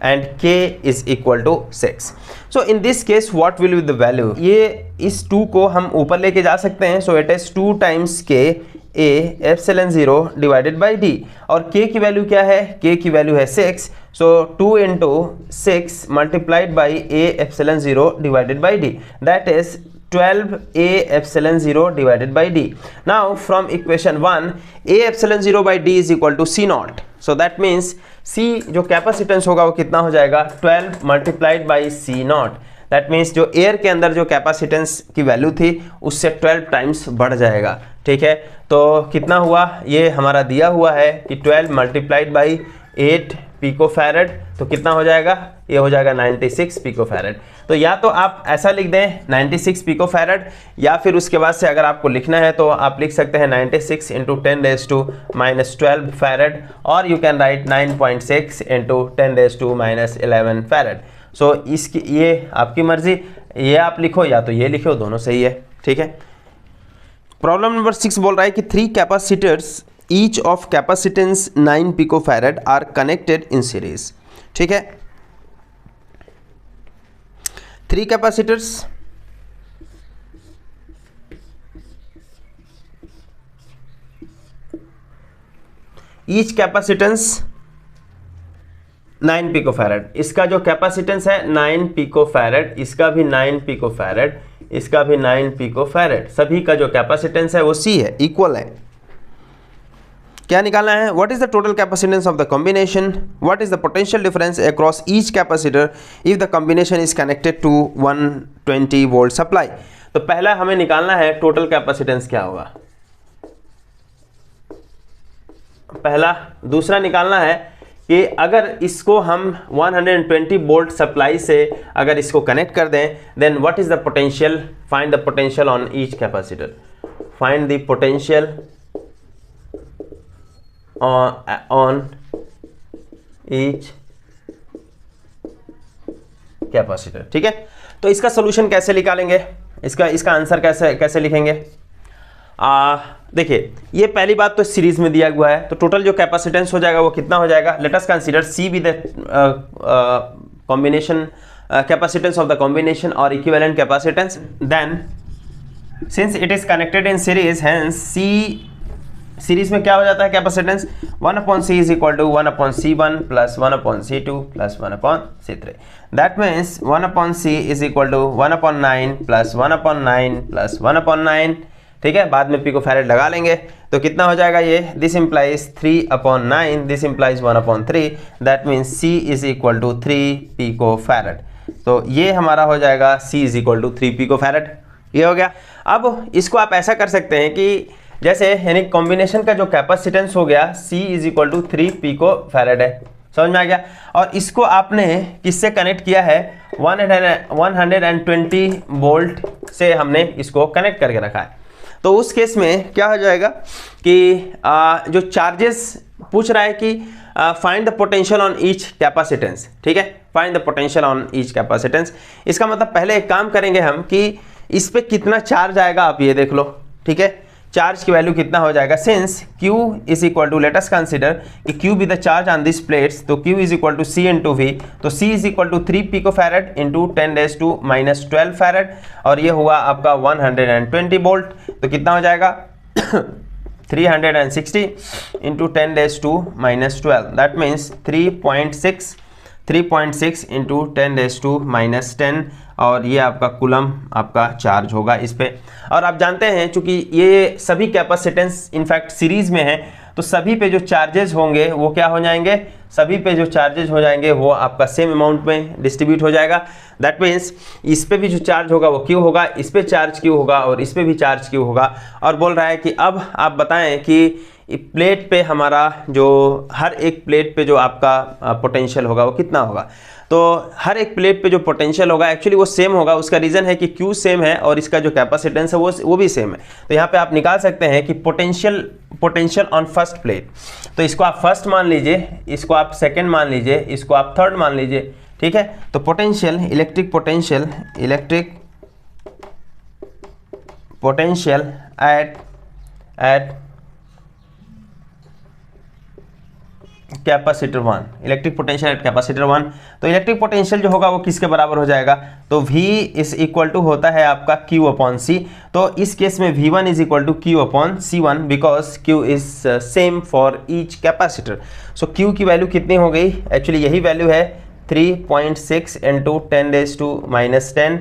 and K is equal to 6. So in this case what will be the value? ये इस 2 को हम ऊपर लेके जा सकते हैं, so it is 2 times Ka∈0 divided by D, और K की वैल्यू क्या है, K की वैल्यू है 6, so 2 into 6 multiplied by A∈0 divided by D, that is 12 A∈0 divided by D. Now from equation 1 A∈0 by D is equal to C0, so that means C जो capacitance होगा वो कितना हो जाएगा 12 multiplied by C0, that means जो air के अंदर जो कैपेसिटेंस की वैल्यू थी उससे 12 टाइम्स बढ़ जाएगा। ठीक है, तो कितना हुआ, ये हमारा दिया हुआ है कि 12 मल्टीप्लाइड बाई 8 पिकोफैरेड, तो कितना हो जाएगा, ये हो जाएगा 96 पिकोफैरेड। तो या तो आप ऐसा लिख दें 96 पिकोफैरेड, या फिर उसके बाद से अगर आपको लिखना है तो आप लिख सकते हैं 96 इंटू 10⁻⁻12 फैरेड, और you can write 9.6 into 10⁻⁻11 farad. So इसकी ये आपकी मर्जी, ये आप लिखो या तो ये लिखो, दोनों सही है। ठीक है, प्रॉब्लम नंबर 6 बोल रहा है कि 3 capacitors each of capacitance 9 picofarad are connected in series. ठीक है, 3 कैपेसिटर्स ईच कैपेसिटेंस 9 पिकोफैरेड, इसका जो कैपेसिटेंस है 9 पिकोफैरेड, इसका भी 9 पिकोफैरेड, इसका भी 9 पिकोफैरेड, सभी का जो कैपेसिटेंस है वो C है, इक्वल है। क्या निकालना है, what is the total capacitance of the combination, what is the potential difference across each capacitor if the combination is connected to 120 volt supply. तो पहला हमें निकालना है टोटल कैपेसिटेंस क्या होगा, पहला। दूसरा निकालना है कि अगर इसको हम 120 वोल्ट सप्लाई से अगर इसको कनेक्ट कर दें, then what is the potential, find the potential on each capacitor, find the potential on each capacitor. ठीक है, तो इसका सोल्यूशन कैसे निकालेंगे, इसका आंसर कैसे लिखेंगे। देखिए, ये पहली बात तो सीरीज में दिया हुआ है, तो टोटल जो कैपेसिटेंस हो जाएगा वो कितना हो जाएगा। Let us consider C be the combination capacitance of the combination और equivalent capacitance, then since it is connected in series, hence C series में क्या हो जाता है capacitance, 1/c is equal to 1/c1 plus 1/c2 plus 1/c3। That means 1/c is equal to 1/9 plus 1/9 plus 1/9। ठीक है, बाद में पिको फैरेड लगा लेंगे तो कितना हो जाएगा ये, this implies 3/9, this implies 1/3, that means c is equal to 3 picofarad. तो ये हमारा हो जाएगा c is equal to 3 picofarad. ये हो गया। अब इसको आप ऐसा कर सकते हैं कि जैसे यानी कॉम्बिनेशन का जो कैपेसिटेंस हो गया c is equal to 3 picofarad है, समझ में आ गया। और इसको आपने किससे कनेक्ट किया है, 120 वोल्ट से हमने इसको कनेक्ट करके रखा है। तो उस केस में क्या हो जाएगा कि जो चार्जेस पूछ रहा है कि find the potential on each capacitance. ठीक है, find the potential on each capacitance, इसका मतलब पहले एक काम करेंगे हम कि इस पे कितना चार्ज आएगा, आप ये देख लो। ठीक है, चार्ज की वैल्यू कितना हो जाएगा, since Q is equal to, let us consider कि Q be the charge on this plates, तो Q is equal to C into V, तो C is equal to 3 picofarad into 10⁻⁻12 farad, और ये हुआ आपका 120 वोल्ट, तो कितना हो जाएगा 360 इंटू 10⁻⁻12, दैट मीन्स 3.6 इंटू 10⁻⁻10, और ये आपका कूलम आपका चार्ज होगा इस पे। और आप जानते हैं चूंकि ये सभी कैपेसिटेंस इनफैक्ट सीरीज में है, तो सभी पे जो चार्जेस होंगे वो क्या हो जाएंगे, सभी पे जो चार्जेस हो जाएंगे वो आपका सेम अमाउंट में डिस्ट्रीब्यूट हो जाएगा। दैट मीन्स इस पे भी जो चार्ज होगा वो क्यों होगा, इस पे चार्ज क्यों होगा और इस पे भी चार्ज क्यों होगा। और बोल रहा है कि अब आप बताएं कि प्लेट पे हमारा जो हर एक प्लेट पे जो आपका पोटेंशियल होगा वो कितना होगा। तो हर एक प्लेट पे जो पोटेंशियल होगा एक्चुअली वो सेम होगा। उसका रीज़न है कि Q सेम है और इसका जो कैपेसिटेंस है वो भी सेम है। तो यहाँ पे आप निकाल सकते हैं कि पोटेंशियल ऑन फर्स्ट प्लेट, तो इसको आप फर्स्ट मान लीजिए, इसको आप सेकेंड मान लीजिए, इसको आप थर्ड मान लीजिए। ठीक है, तो potential electric potential at capacitor 1, electric potential at capacitor 1। तो इलेक्ट्रिक पोटेंशियल जो होगा वो किसके बराबर हो जाएगा, तो V इज इक्वल टू होता है आपका Q/C। तो इस केस में V1 is equal to Q/C1 because Q is same for each capacitor. So Q की वैल्यू कितनी हो गई, एक्चुअली यही वैल्यू है 3.6 into 10⁻⁻10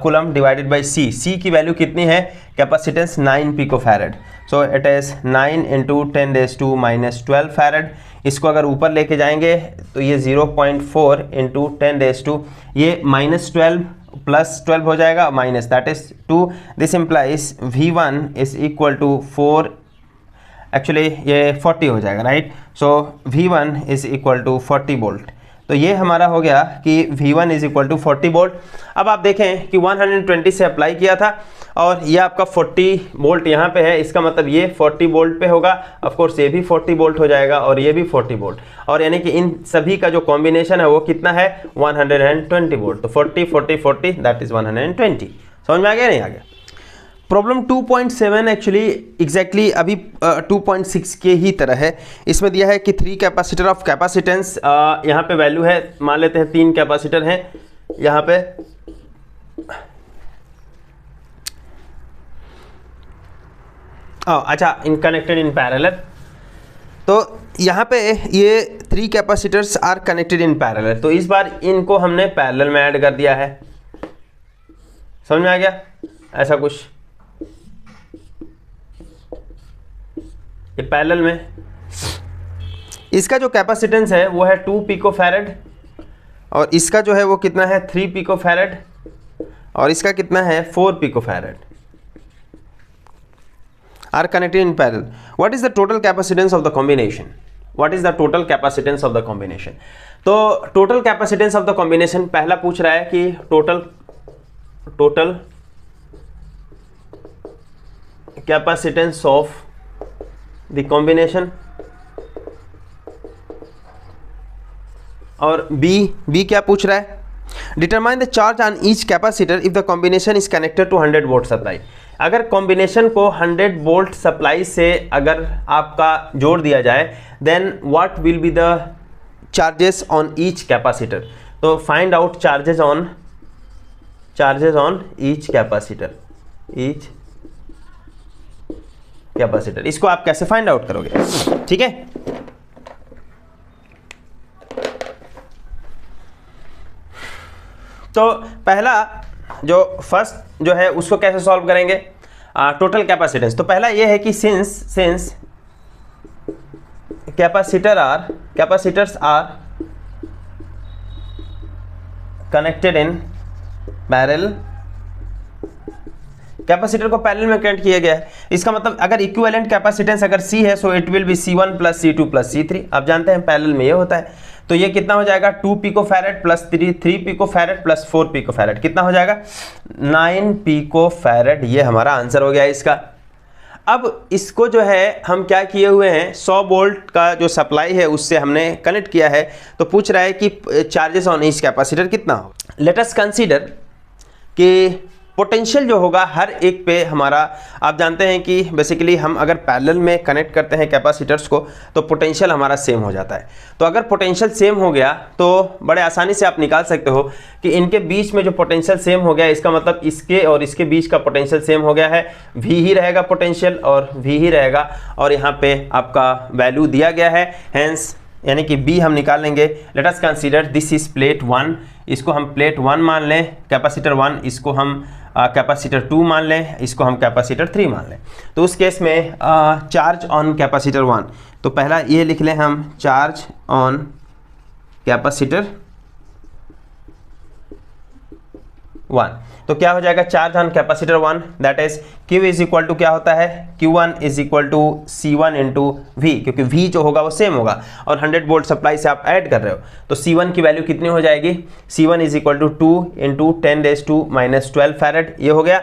coulomb divided by C की वैल्यू कितनी है, capacitance 9 picofarad. So it is 9 into 10⁻12 farad. इसको अगर ऊपर लेके जाएंगे तो ये 0.4 इंटू 10⁻, ये -12 प्लस 12 हो जाएगा minus, that is 2। This implies V1 is equal to 4, actually ये 40 हो जाएगा, right. So V1 is equal to 40 volt. तो ये हमारा हो गया कि V1 is equal to 40 volt. अब आप देखें कि 120 से अप्लाई किया था और ये आपका 40 वोल्ट यहाँ पे है, इसका मतलब ये 40 वोल्ट पे होगा। ऑफ कोर्स ये भी 40 वोल्ट हो जाएगा और ये भी 40 वोल्ट, और यानी कि इन सभी का जो कॉम्बिनेशन है वो कितना है 120 वोल्ट। तो 40 40 40 दैट इज 120। समझ में आ गया नहीं आ गया। प्रॉब्लम 2.7 एक्चुअली एग्जैक्टली अभी 2.6 के ही तरह है। इसमें दिया है कि 3 कैपेसिटर ऑफ कैपेसिटेंस, यहाँ पे वैल्यू है, मान लेते हैं 3 कैपेसिटर हैं यहाँ पे। अच्छा, इन कनेक्टेड इन पैरेलल। तो यहाँ पे ये 3 capacitors are connected in parallel, तो इस बार इनको हमने पैरेलल में ऐड कर दिया है। समझ में आ गया, ऐसा कुछ ये पैरेलल में इसका जो कैपेसिटेंस है वो है 2 पिको फैरेड, और इसका जो है वो कितना है 3 पिको फैरेड, और इसका कितना है 4 pico farad, are connected in parallel. What is the total capacitance of the combination. What is the total capacitance of the combination. तो total capacitance of the combination पहला पूछ रहा है कि total capacitance of the combination, और B क्या पूछ रहा है, determine the charge on each capacitor if the combination is connected to 100 volt supply. अगर कॉम्बिनेशन को 100 वोल्ट सप्लाई से अगर आपका जोड़ दिया जाए then what will be the charges on each capacitor. तो find out charges on each capacitor, इसको आप कैसे फाइंड आउट करोगे, ठीक है। तो पहला जो फर्स्ट जो है उसको कैसे सॉल्व करेंगे, टोटल कैपेसिटेंस। तो पहला ये है कि since capacitors are connected in parallel, capacitor को पैरेलल में कनेक्ट किया गया है, इसका मतलब अगर इक्विवेलेंट कैपेसिटेंस अगर C है so it will be C1 plus C2 plus C3। आप जानते हैं पैरेलल में ये होता है, तो ये कितना हो जाएगा 2 picofarad plus 3 picofarad plus 4 picofarad, कितना हो जाएगा 9 पिकोफैरेड। ये हमारा आंसर हो गया इसका। अब इसको जो है हम क्या किए हुए हैं, 100 वोल्ट का जो सप्लाई है उससे हमने कनेक्ट किया है, तो पूछ रहा है कि चार्जेस ऑन ईच कैपेसिटर कितना हो। लेट अस कंसीडर कि पोटेंशियल जो होगा हर एक पे हमारा, आप जानते हैं कि बेसिकली हम अगर पैरेलल में कनेक्ट करते हैं कैपेसिटर्स को तो पोटेंशियल हमारा सेम हो जाता है। तो अगर पोटेंशियल सेम हो गया तो बड़े आसानी से आप निकाल सकते हो कि इनके बीच में जो पोटेंशियल सेम हो गया, इसका मतलब इसके और इसके बीच का पोटेंशियल सेम हो गया है, V ही रहेगा पोटेंशियल और V ही रहेगा, और यहाँ पे आपका वैल्यू दिया गया है, हेंस यानी कि B हम निकाल लेंगे। Late us consider this is plate 1, इसको हम प्लेट 1 मान लें, कैपेसिटर 1, इसको हम कैपेसिटर 2 मान लें, इसको हम कैपेसिटर 3 मान लें। तो उस केस में चार्ज ऑन कैपेसिटर 1, तो पहला ये लिख लें हम चार्ज ऑन कैपेसिटर 1, तो क्या हो जाएगा charge on capacitor 1 that is Q is equal to क्या होता है, Q1 is equal to C1 into V, क्योंकि V जो होगा वो सेम होगा और 100 वोल्ट सप्लाई से आप ऐड कर रहे हो, तो C1 की वैल्यू कितनी हो जाएगी, C1 is equal to 2 into 10⁻⁻12 farad, ये हो गया।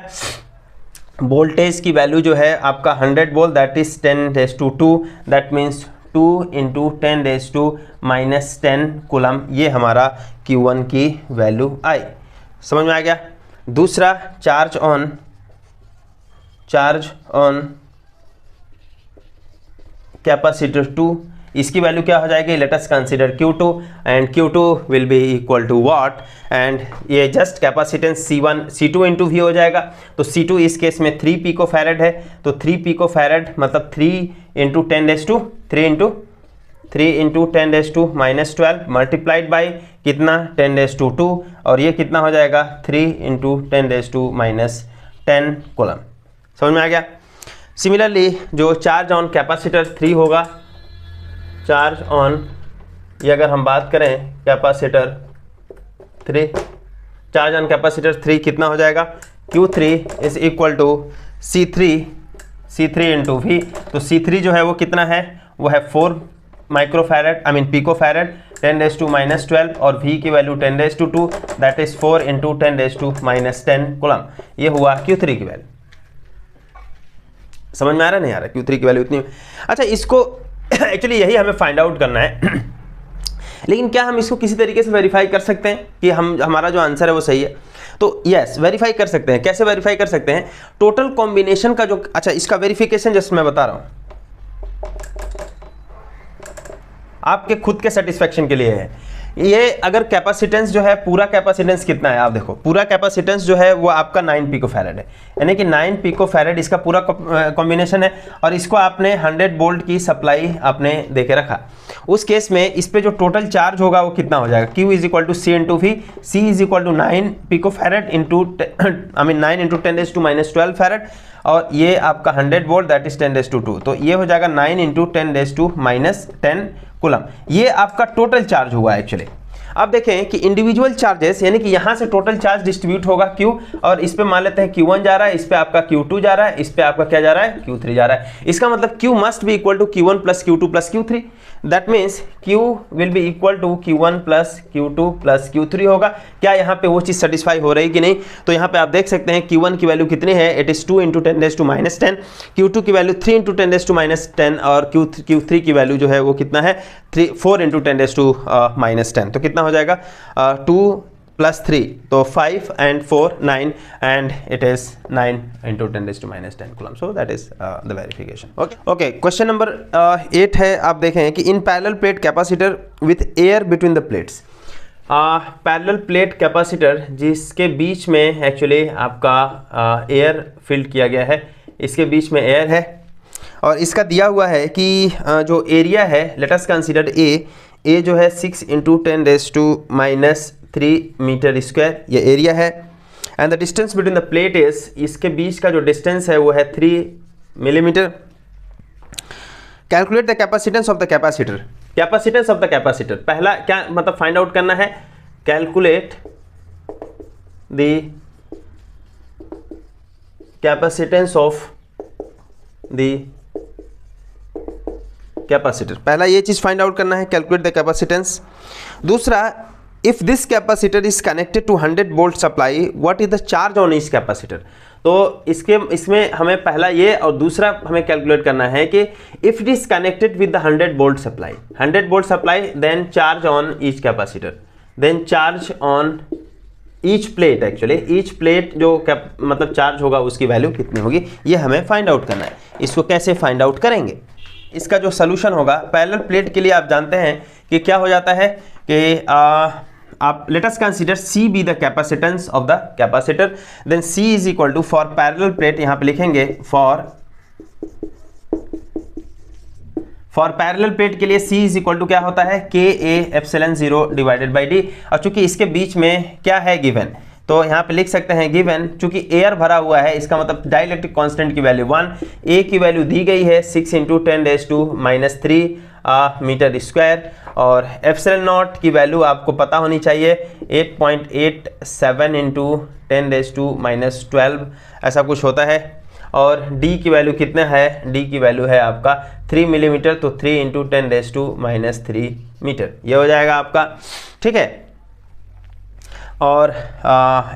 वोल्टेज की वैल्यू जो है आपका 100 volt that is 10⁻², that means 2 into 10⁻⁻10 coulomb, ये हमारा Q1 की वैल्यू आई। समझ में आ गया। दूसरा चार्ज ऑन कैपेसिटर 2, इसकी वैल्यू क्या हो जाएगी, let us consider Q2 and Q2 will be equal to what, and ये just capacitance C2 into V हो जाएगा। तो C2 इस केस में 3 पिकोफैरेड है, तो 3 पिकोफैरेड मतलब 3 इंटू 10⁻12 मल्टीप्लाइड बाई कितना 10⁻², और ये कितना हो जाएगा 3 इंटू 10⁻10 कूलम। समझ में आ गया। सिमिलरली जो चार्ज ऑन कैपेसिटर 3 होगा, चार्ज ऑन, ये अगर हम बात करें कैपेसिटर 3, चार्ज ऑन कैपेसिटर 3 कितना हो जाएगा, Q3 is equal to C3 into V। तो C3 जो है वो कितना है, वो है 4 पिकोफैरेड 10⁻⁻12 और V की value 10⁻², that is 4 into 10⁻⁻10 coulomb, ये हुआ Q3 की वैल्यू। समझ में आ रहा नहीं आ रहा, Q3 की वैल्यू इतनी। अच्छा, इसको एक्चुअली यही हमें फाइंड आउट करना है लेकिन क्या हम इसको किसी तरीके से वेरीफाई कर सकते हैं कि हमारा जो आंसर है वो सही है? तो यस, वेरीफाई कर सकते हैं। कैसे वेरीफाई कर सकते हैं, टोटल कॉम्बिनेशन का जो, अच्छा इसका वेरिफिकेशन जस्ट मैं बता रहा हूं, आपके खुद के सेटिस्फेक्शन के लिए है। ये अगर कैपेसिटेंस जो है, पूरा कैपेसिटेंस कितना है आप देखो, पूरा कैपेसिटेंस जो है वो आपका 9 पिकोफैरेड है, यानी कि 9 पिकोफैरेड इसका पूरा कॉम्बिनेशन है, और इसको आपने 100 वोल्ट की सप्लाई आपने देके रखा। उस केस में इस पे जो टोटल चार्ज होगा वो कितना हो जाएगा, Q is equal to C into V, C is equal to 9 picofarad into 9 into 10⁻⁻12 farad, और ये आपका 100 वोल्ट दैट इज 10⁻², तो ये हो जाएगा 9 इंटू 10⁻⁻10 कूलम। ये आपका टोटल चार्ज हुआ एक्चुअली। अब देखें कि इंडिविजुअल चार्जेस, यानी कि यहाँ से टोटल चार्ज डिस्ट्रीब्यूट होगा Q, और इस पे मान लेते हैं Q1 जा रहा है, इस पे आपका Q2 जा रहा है, इस पे आपका क्या जा रहा है, Q3 जा रहा है। इसका मतलब Q must be equal to Q1 plus Q2 plus Q3, that means Q will be equal to Q1 plus Q2 plus Q3 होगा। क्या यहाँ पे वो चीज़ सेटिस्फाई हो रही कि नहीं? तो यहाँ पे आप देख सकते हैं Q1 की वैल्यू कितनी है, इट इज़ 2 × 10⁻10, Q2 की वैल्यू 3 × 10⁻10 और Q3 की वैल्यू जो है वो कितना है 4 × 10⁻10। तो कितना हो जाएगा 2 + 3 तो 5 and 4 9 and it is 9 × 10⁻10 coulomb. So that is the verification. Okay, question number 8 है, आप देखें कि in parallel plate capacitor with air between the plates. Parallel plate capacitor जिसके बीच में एक्चुअली आपका एयर फिल्ड किया गया है, इसके बीच में एयर है और इसका दिया हुआ है कि जो एरिया है, लेट अस कंसीडर ए जो है 6 × 10⁻³ मीटर स्क्वायर, ये एरिया है। And the distance between the plate is, इसके बीच का जो डिस्टेंस है वो है 3 millimetre. Calculate the capacitance of the capacitor. Capacitance of the capacitor, पहला क्या मतलब फाइंड आउट करना है, calculate the capacitance of the capacitor, पहला ये चीज फाइंड आउट करना है, कैलकुलेट द कैपेसिटेंस। दूसरा, if this capacitor is connected to 100 volt supply, what is the charge on इस कैपेसिटर। तो इसमें हमें पहला ये और दूसरा हमें कैलकुलेट करना है कि if it is connected with the 100 volt supply, 100 volt supply, then charge on each capacitor, then charge on each plate, actually each plate जो मतलब चार्ज होगा उसकी वैल्यू कितनी होगी, ये हमें फाइंड आउट करना है। इसको कैसे फाइंड आउट करेंगे, इसका जो सोल्यूशन होगा पैरेलल प्लेट के लिए आप जानते हैं कि क्या हो जाता है कि आप let us consider C be the capacitance of the capacitor, then C is equal to for parallel plate, यहाँ पे लिखेंगे फॉर पैरेलल प्लेट के लिए C इज इक्वल टू क्या होता है KA∈0/d। और चूंकि इसके बीच में क्या है गिवन, तो यहाँ पे लिख सकते हैं गिवन, चूंकि एयर भरा हुआ है इसका मतलब डाइलेक्ट्रिक कांस्टेंट की वैल्यू 1, A की वैल्यू दी गई है 6 × 10⁻³ मीटर स्क्वायर और एप्सिलॉन की वैल्यू आपको पता होनी चाहिए 8.87 × 10⁻12 ऐसा कुछ होता है। और D की वैल्यू कितना है, D की वैल्यू है आपका 3 मिलीमीटर, तो 3 × 10⁻³ मीटर, ये हो जाएगा आपका, ठीक है। और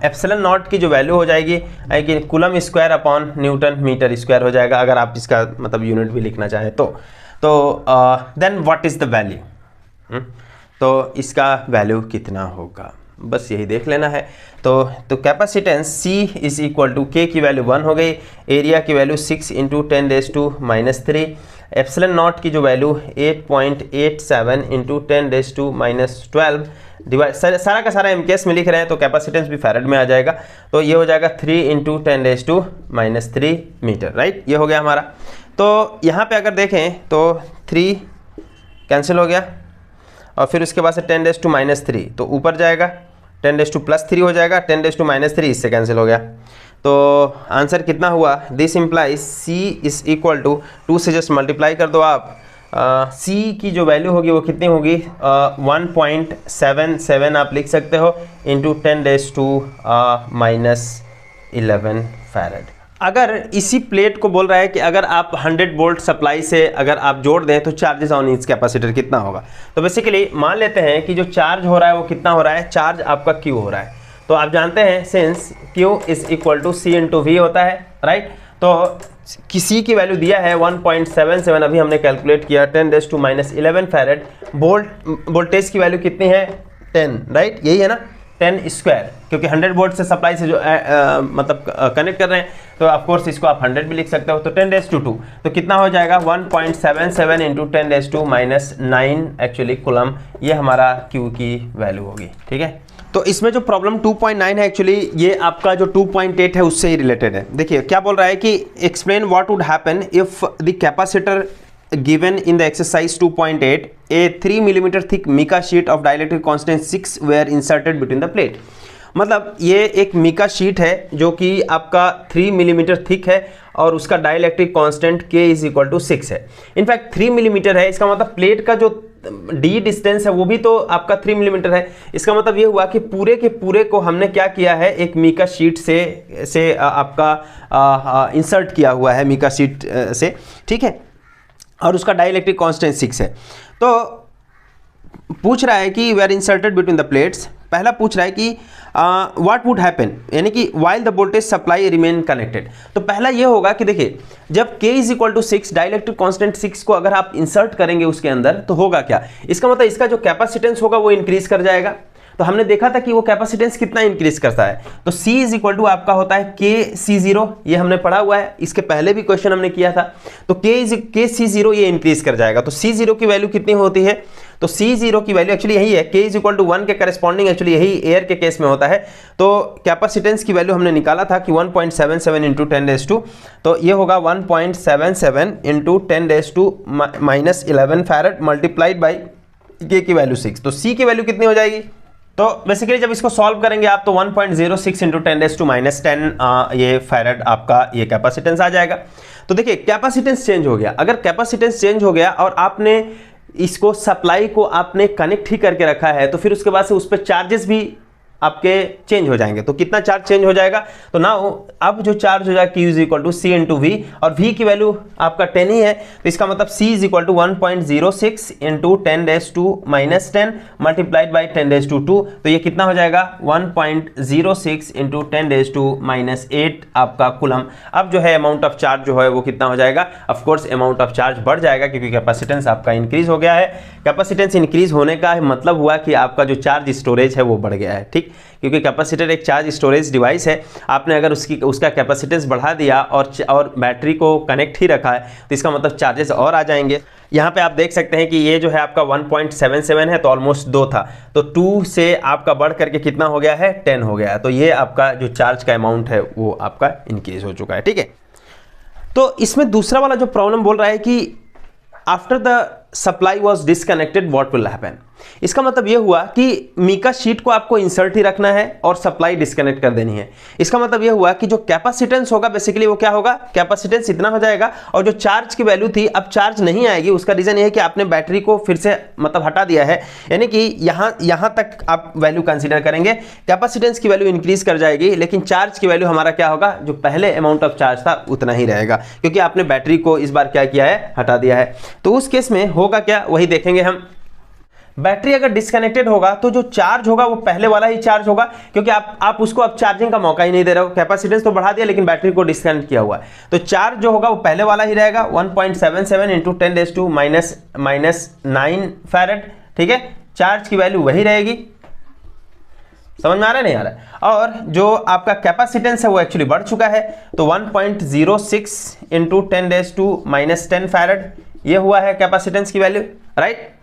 एप्सिलॉन की जो वैल्यू हो जाएगी कि coulomb square upon newton metre square हो जाएगा, अगर आप इसका मतलब यूनिट भी लिखना चाहें तो then what is the value, तो इसका वैल्यू कितना होगा, बस यही देख लेना है। तो capacitance C is equal to K की वैल्यू 1 हो गई, एरिया की वैल्यू 6 × 10⁻³ एप्सिलॉन की जो वैल्यू 8.87 × 10⁻12 डिवाइड, सारा का सारा MKS में लिख रहे हैं तो कैपेसिटेंस भी फैरेड में आ जाएगा, तो ये हो जाएगा 3 × 10⁻³ मीटर, राइट, ये हो गया हमारा। तो यहाँ पे अगर देखें तो 3 कैंसिल हो गया और फिर उसके बाद से 10⁻³ तो ऊपर जाएगा, 10⁻+3 हो जाएगा, 10⁻³ इससे कैंसिल हो गया, तो आंसर कितना हुआ, this implies C is equal to 2 से जस्ट मल्टीप्लाई कर दो आप, C की जो वैल्यू होगी वो कितनी होगी 1.77 आप लिख सकते हो इंटू 10⁻11 फैरेड। अगर इसी प्लेट को बोल रहा है कि अगर आप 100 वोल्ट सप्लाई से अगर आप जोड़ दें तो चार्जेस ऑन ईच कैपेसिटर कितना होगा, तो बेसिकली मान लेते हैं कि जो चार्ज हो रहा है वो कितना हो रहा है, चार्ज आपका Q हो रहा है, तो आप जानते हैं since Q is equal to C × V होता है, राइट। तो किसी की वैल्यू दिया है 1.77, अभी हमने कैलकुलेट किया 10⁻11 फैरेड, वोल्टेज की वैल्यू कितनी है 10, राइट, यही है ना 10 स्क्वायर, क्योंकि 100 वोल्ट से सप्लाई से जो मतलब कनेक्ट कर रहे हैं तो ऑफ कोर्स इसको आप 100 भी लिख सकते हो, तो 10⁻², तो कितना हो जाएगा 1.77 × 10⁻9 एक्चुअली कूलम, ये हमारा Q की वैल्यू होगी, ठीक है। तो इसमें जो प्रॉब्लम 2.9 है एक्चुअली ये आपका जो 2.8 है उससे ही रिलेटेड है। देखिए क्या बोल रहा है कि explain what would happen if the capacitor given in the exercise 2.8 a 3 mm thick mica sheet of dielectric constant 6 were inserted between the plate। मतलब ये एक मिका शीट है जो कि आपका 3 मिलीमीटर थिक है और उसका dielectric constant K is equal to 6 है। इनफैक्ट 3 मिलीमीटर है, इसका मतलब प्लेट का जो D डिस्टेंस है वो भी तो आपका 3 मिलीमीटर है। इसका मतलब ये हुआ कि पूरे के पूरे को हमने क्या किया है, एक मिका शीट से आपका इंसर्ट किया हुआ है मिका शीट से, ठीक है, और उसका डाइलेक्ट्रिक कांस्टेंट 6 है। तो पूछ रहा है कि they are inserted between the plates. पहला पूछ रहा है कि व्हाट वुड हैपन, यानी कि while the voltage supply remain connected. तो पहला ये होगा कि देखिए जब K is equal to 6, dielectric constant 6 को अगर आप इंसर्ट करेंगे उसके अंदर तो होगा क्या, इसका मतलब इसका जो कैपेसिटेंस होगा वो इंक्रीज कर जाएगा। तो हमने देखा था कि वो कैपेसिटेंस कितना इंक्रीज करता है, तो C इज इक्वल टू आपका होता है KC0, ये हमने पढ़ा हुआ है, इसके पहले भी क्वेश्चन हमने किया था। तो KC0 ये इंक्रीज कर जाएगा। तो C0 की वैल्यू कितनी होती है, तो C0 की वैल्यू एक्चुअली यही है, K इज इक्वल टू 1 के करस्पॉन्डिंग एक्चुअली यही एयर के केस में होता है। तो कैपेसिटेंस की वैल्यू हमने निकाला था कि 1.77 इंटू 10⁻², तो ये होगा 1.77 into 10⁻⁻11 farad multiplied by K की वैल्यू 6। तो C की वैल्यू कितनी हो जाएगी, तो बेसिकली जब इसको सॉल्व करेंगे आप तो 1.06 इंटू 10⁻10 ये फैरेड आपका ये कैपेसिटेंस आ जाएगा। तो देखिए कैपेसिटेंस चेंज हो गया, अगर कैपेसिटेंस चेंज हो गया और आपने इसको सप्लाई को आपने कनेक्ट ही करके रखा है तो फिर उसके बाद से उस पर चार्जेस भी आपके चेंज हो जाएंगे। तो कितना चार्ज चेंज हो जाएगा, तो ना अब जो चार्ज हो जाएगा Q is equal to C into V, और V की वैल्यू आपका 10 ही है, तो इसका मतलब C is equal to 1.06 into 10⁻⁻10 multiplied by 10⁻²। तो ये कितना हो जाएगा 1.06 इंटू 10⁻⁻8 आपका कूलम। अब जो है अमाउंट ऑफ चार्ज जो है वो कितना हो जाएगा, ऑफकोर्स अमाउंट ऑफ चार्ज बढ़ जाएगा क्योंकि कैपेसिटेंस आपका इंक्रीज हो गया है। कैपेसिटेंस इंक्रीज होने का मतलब हुआ कि आपका जो चार्ज स्टोरेज है वो बढ़ गया है, ठीक, क्योंकि कैपेसिटर एक चार्ज स्टोरेज डिवाइस है। आपने अगर उसका कैपेसिटेंस बढ़ा दिया और बैटरी को कनेक्ट ही रखा है तो इसका मतलब चार्जेस और आ जाएंगे। यहाँ पे आप देख सकते हैं कि ये जो है आपका 1.77 है तो ऑलमोस्ट 2 था, तो 2 से आपका बढ़ करके कितना हो गया है 10 हो गया है। तो ये आपका जो चार्ज का अमाउंट है वो आपका इंक्रीज हो चुका है, ठीक है। तो इसमें दूसरा वाला जो प्रॉब्लम बोल रहा है कि after the supply was disconnected what will happen. इसका मतलब यह हुआ कि मीका शीट को आपको इंसर्ट ही रखना है और सप्लाई डिस्कनेक्ट कर देनी है। इसका मतलब यह हुआ कि जो कैपेसिटेंस होगा बेसिकली वो क्या होगा, कैपेसिटेंस इतना हो जाएगा और जो चार्ज की वैल्यू थी अब चार्ज नहीं आएगी। उसका रीजन ये है कि आपने बैटरी को फिर से मतलब हटा दिया है, यानी कि यहां तक आप वैल्यू कंसीडर करेंगे। कैपेसिटेंस की वैल्यू इंक्रीज कर जाएगी लेकिन चार्ज की वैल्यू हमारा क्या होगा, जो पहले अमाउंट ऑफ चार्ज था उतना ही रहेगा क्योंकि आपने बैटरी को इस बार क्या किया है, हटा दिया है। तो उस केस में होगा क्या, वही देखेंगे हम। बैटरी अगर डिस्कनेक्टेड होगा तो जो चार्ज होगा वो पहले वाला ही चार्ज होगा क्योंकि आप उसको अब चार्जिंग का मौका ही नहीं दे रहे हो। कैपेसिटेंस तो बढ़ा दिया लेकिन बैटरी को डिस्कनेक्ट किया हुआ है, तो चार्ज जो होगा वो पहले वाला ही रहेगा 1.77 इंटू 10⁻⁻9 फैरेड, ठीक है। चार्ज की वैल्यू वही रहेगी, समझ में आ रहा है नहीं आ रहा है। और जो आपका कैपेसिटेंस है वो एक्चुअली बढ़ चुका है, तो 1.06 इंटू 10⁻⁻10 फैरेड ये हुआ है कैपेसिटेंस की वैल्यू, राइट।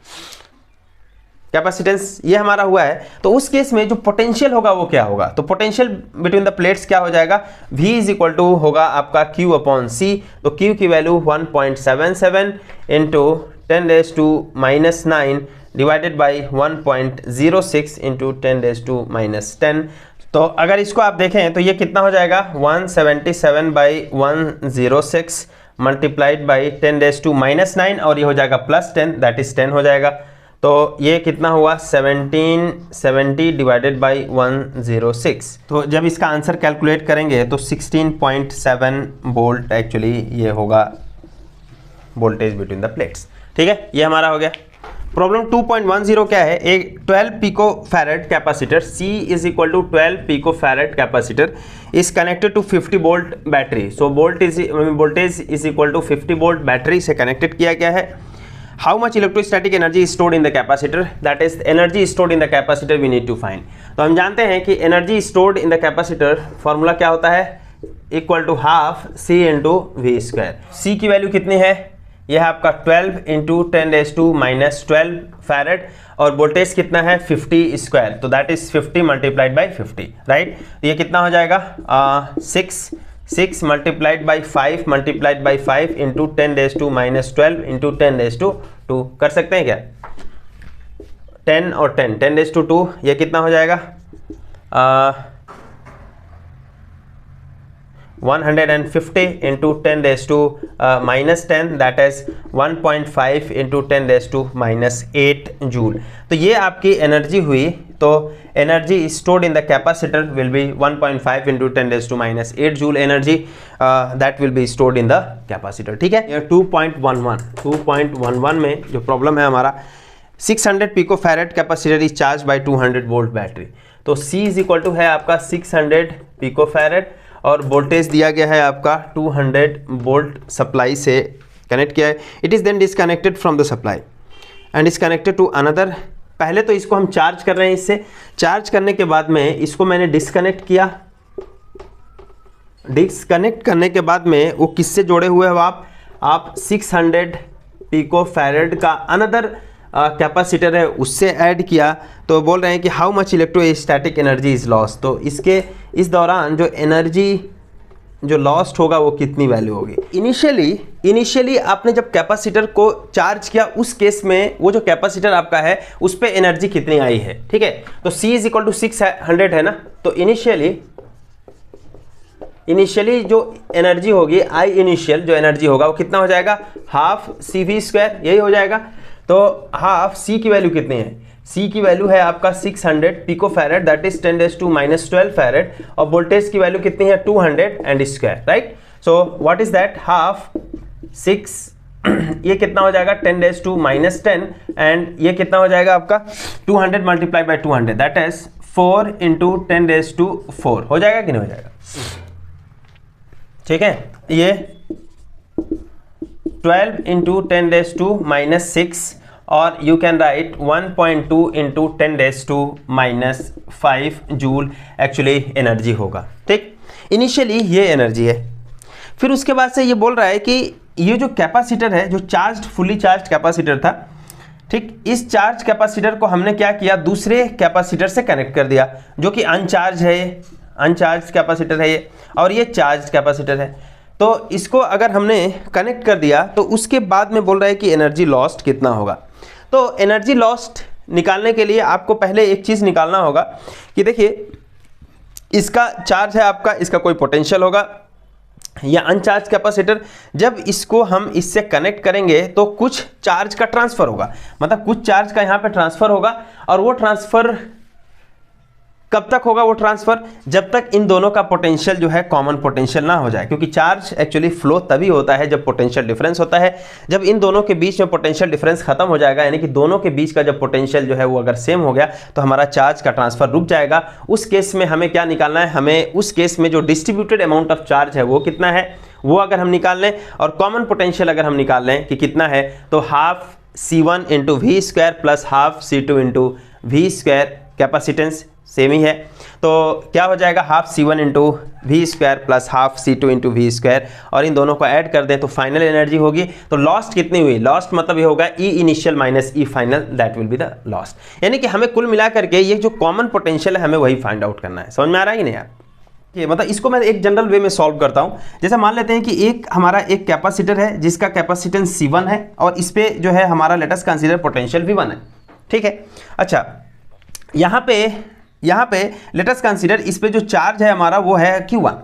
कैपेसिटेंस ये हमारा हुआ है। तो उस केस में जो पोटेंशियल होगा वो क्या होगा, तो पोटेंशियल बिटवीन द प्लेट्स क्या हो जाएगा, V इज इक्वल टू होगा आपका Q अपॉन C। तो Q की value 1.77 into 10⁻⁻9 divided by 1.06 into 10⁻⁻10। तो अगर इसको आप देखें तो ये कितना हो जाएगा 177/106 मल्टीप्लाइड बाई 10⁻⁻9 और ये हो जाएगा +10 दैट इज 10 हो जाएगा। तो ये कितना हुआ 1770 डिवाइडेड बाई 106। तो जब इसका आंसर कैलकुलेट करेंगे तो 16.7 वोल्ट एक्चुअली ये होगा वोल्टेज बिटवीन द प्लेट्स, ठीक है। ये हमारा हो गया। प्रॉब्लम 2.10 क्या है, एक 12 picofarad capacitor C is equal to 12 picofarad capacitor is connected to 50 volt battery. So voltage is equal to 50 volt battery से कनेक्टेड किया गया है। How much electrostatic energy is stored in the capacitor? That is energy stored in the capacitor we need to find. तो हम जानते हैं कि energy stored in the capacitor formula क्या होता है, equal to half C into V square. C की value कितनी है, यह है आपका 12 इंटू 10⁻⁻12 फैरेड और वोल्टेज कितना है 50 स्क्वायर, तो that is 50 multiplied by 50, right. ये कितना हो जाएगा 6 multiplied by 5 multiplied by 5 into 10⁻⁻12 into 10⁻2 कर सकते हैं क्या, 10 और 10 10⁻2 ये कितना हो जाएगा 150 into 10⁻⁻10 that is 1.5 into 10⁻⁻8 joule. तो ये आपकी एनर्जी हुई। तो energy stored in the capacitor will be 1.5 into 10⁻⁸ joule energy that will be stored in the capacitor. ठीक है, 2.11 में जो प्रॉब्लम है हमारा 600 picofarad capacitor is charge by 200 volt battery. तो C इज इक्वल टू है आपका 600 पिको फैरेड और वोल्टेज दिया गया है आपका 200 वोल्ट सप्लाई से कनेक्ट किया है। It is then disconnected from the supply and is connected to another. पहले तो इसको हम चार्ज कर रहे हैं, इससे चार्ज करने के बाद में इसको मैंने डिसकनेक्ट किया। डिसकनेक्ट करने के बाद में वो किससे जोड़े हुए हो आप 600 पिको फैरेड का अनदर कैपेसिटर है उससे ऐड किया। तो बोल रहे हैं कि how much electrostatic energy is lost. तो इस दौरान जो एनर्जी जो लॉस्ट होगा वो कितनी वैल्यू होगी। इनिशियली आपने जब कैपेसिटर को चार्ज किया उस केस में वो जो कैपेसिटर आपका है उस पे एनर्जी कितनी आई है। ठीक है, तो C इज इक्वल टू 600 है ना, तो इनिशियली जो एनर्जी होगी I इनिशियल जो एनर्जी होगा वो कितना हो जाएगा, हाफ CV², यही हो जाएगा। तो हाफ C की वैल्यू कितनी है, C की वैल्यू है आपका 600 picofarad that is 10⁻⁻12 farad और वोल्टेज की वैल्यू कितनी है 200 and square, right. So what is that, half 6 ये कितना हो जाएगा 10⁻10 एंड ये कितना हो जाएगा आपका 200 multiply by 200 that is 4 into 10⁻4 हो जाएगा कि नहीं हो जाएगा। ठीक है, ये 12 इंटू 10⁻6 और you can right 1.2 into 10⁻5 joule actually energy होगा। ठीक, इनिशियली ये एनर्जी है। फिर उसके बाद से ये बोल रहा है कि ये जो कैपेसिटर है जो फुली चार्ज कैपेसिटर था, ठीक, इस चार्ज कैपेसिटर को हमने क्या किया, दूसरे कैपेसिटर से कनेक्ट कर दिया जो कि अनचार्ज है, अनचार्ज कैपेसिटर है ये, और ये चार्ज कैपेसिटर है। तो इसको अगर हमने कनेक्ट कर दिया तो उसके बाद में बोल रहा है कि एनर्जी लॉस्ट कितना होगा। तो एनर्जी लॉस्ट निकालने के लिए आपको पहले एक चीज़ निकालना होगा कि देखिए इसका चार्ज है आपका, इसका कोई पोटेंशियल होगा या अनचार्ज कैपेसिटर। जब इसको हम इससे कनेक्ट करेंगे तो कुछ चार्ज का ट्रांसफ़र होगा, मतलब कुछ चार्ज का यहाँ पे ट्रांसफ़र होगा और वो ट्रांसफ़र कब तक होगा, वो ट्रांसफर जब तक इन दोनों का पोटेंशियल जो है कॉमन पोटेंशियल ना हो जाए, क्योंकि चार्ज एक्चुअली फ्लो तभी होता है जब पोटेंशियल डिफरेंस होता है। जब इन दोनों के बीच में पोटेंशियल डिफरेंस खत्म हो जाएगा, यानी कि दोनों के बीच का जब पोटेंशियल जो है वो अगर सेम हो गया तो हमारा चार्ज का ट्रांसफर रुक जाएगा। उस केस में हमें क्या निकालना है, हमें उस केस में जो डिस्ट्रीब्यूटेड अमाउंट ऑफ चार्ज है वो कितना है वो अगर हम निकाल लें और कॉमन पोटेंशियल अगर हम निकाल लें कि कितना है, तो half C1 into V² plus half C2 into V², capacitance same ही है तो क्या हो जाएगा, half C1 into V² plus half C2 into V², और इन दोनों को ऐड कर दें तो फाइनल एनर्जी होगी। तो लॉस्ट कितनी हुई, लॉस्ट मतलब ये होगा E initial minus E final, that will be the lost. यानी कि हमें कुल मिला करके ये जो कॉमन पोटेंशियल है हमें वही फाइंड आउट करना है। समझ में आ रहा है कि नहीं यार। ये मतलब इसको मैं एक जनरल वे में सॉल्व करता हूँ। जैसे मान लेते हैं कि हमारा एक कैपेसिटर है जिसका कैपेसिटेंस C1 है और इस पे जो है हमारा late us consider potential V1 है। ठीक है, अच्छा यहाँ पे लेट अस कंसीडर इस पे जो चार्ज है हमारा वो है Q1।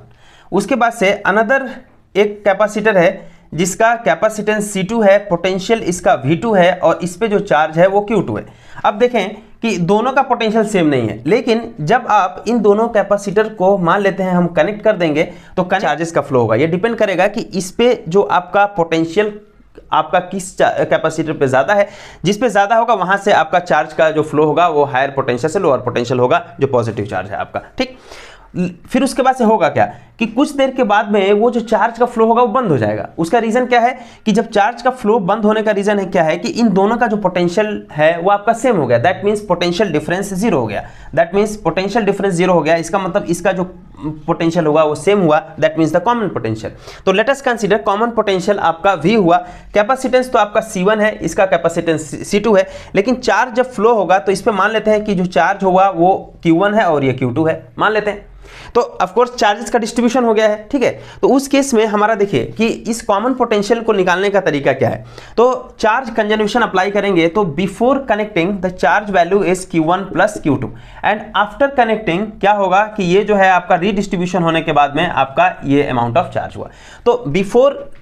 उसके बाद से अनदर एक कैपेसिटर है जिसका कैपेसिटेंस C2 है, पोटेंशियल इसका V2 है और इस पे जो चार्ज है वो Q2 है। अब देखें कि दोनों का पोटेंशियल सेम नहीं है, लेकिन जब आप इन दोनों कैपेसिटर को मान लेते हैं हम कनेक्ट कर देंगे तो चार्जेस का फ्लो होगा। ये डिपेंड करेगा कि इस पे जो आपका पोटेंशियल आपका किस कैपेसिटर पे ज़्यादा है, जिस पे ज़्यादा होगा वहां से आपका चार्ज का जो फ्लो होगा वो हायर पोटेंशियल से लोअर पोटेंशियल होगा, जो पॉजिटिव चार्ज है आपका। ठीक, फिर उसके बाद से होगा क्या कि कुछ देर के बाद में वो जो चार्ज का फ्लो होगा वो बंद हो जाएगा। उसका रीज़न क्या है कि जब चार्ज का फ्लो बंद होने का रीज़न है क्या है कि इन दोनों का जो पोटेंशियल है वो आपका सेम हो गया, that means potential difference zero हो गया। That means potential difference zero हो गया, इसका मतलब इसका जो पोटेंशियल होगा वो सेम हुआ, that means the common potential. तो let us consider common potential आपका V हुआ, कैपेसिटेंस तो आपका C1 है, इसका कैपेसिटेंस C2 है, लेकिन चार्ज जब फ्लो होगा तो इस पे मान लेते हैं कि जो चार्ज होगा वो Q1 है और ये Q2 है मान लेते हैं। तो ऑफ कोर्स चार्जेस का डिस्ट्रीब्यूशन हो गया है। ठीक है, तो उस केस में हमारा देखिए कि इस कॉमन पोटेंशियल को निकालने का तरीका क्या है। तो चार्ज कंजर्वेशन अप्लाई करेंगे तो before connecting the charge value is Q1 plus Q2 and after connecting क्या होगा कि ये जो है आपका रीडिस्ट्रीब्यूशन होने के बाद में आपका ये अमाउंट ऑफ चार्ज हुआ। तो before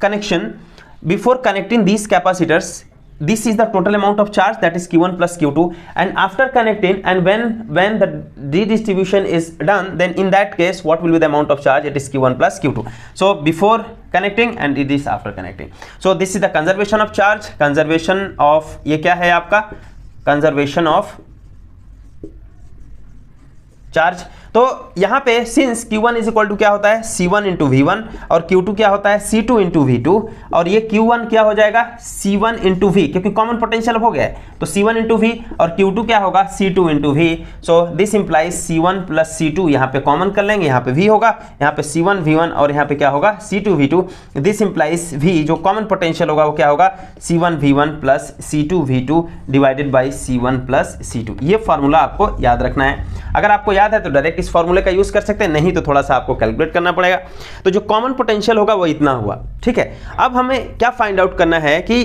connecting these capacitors this is the total amount of charge, that is q1 plus q2, and after connecting and when the redistribution is done, then in that case what will be the amount of charge? It is q1 plus q2. So before connecting and it is after connecting. So this is the conservation of charge, conservation of, ये क्या है आपका? conservation of charge. तो यहां पे since Q1 is equal to क्या होता है? C1 इंटू V1 और Q2 क्या होता है? C2 इंटू V2 और ये Q1 क्या हो जाएगा? C1 इंटू V, क्योंकि कॉमन पोटेंशियल हो गया है तो C1 इंटू V और Q2 क्या होगा? C2 into V। So this implies C1 plus C2, यहाँ पे कॉमन कर लेंगे, यहाँ पे V होगा, यहाँ पे C1 V1 और यहाँ पे क्या होगा? C2 V2। This implies V जो कॉमन पोटेंशियल होगा वो क्या होगा? C1 V1 plus C2 V2 divided by C1 plus C2। ये फॉर्मूला आपको याद रखना है। अगर आपको याद है तो डायरेक्ट इस फॉर्मूले का यूज कर सकते हैं, नहीं तो थोड़ा सा आपको कैलकुलेट करना पड़ेगा। तो जो कॉमन पोटेंशियल होगा वो इतना हुआ, ठीक है। अब हमें क्या फाइंड आउट करना है कि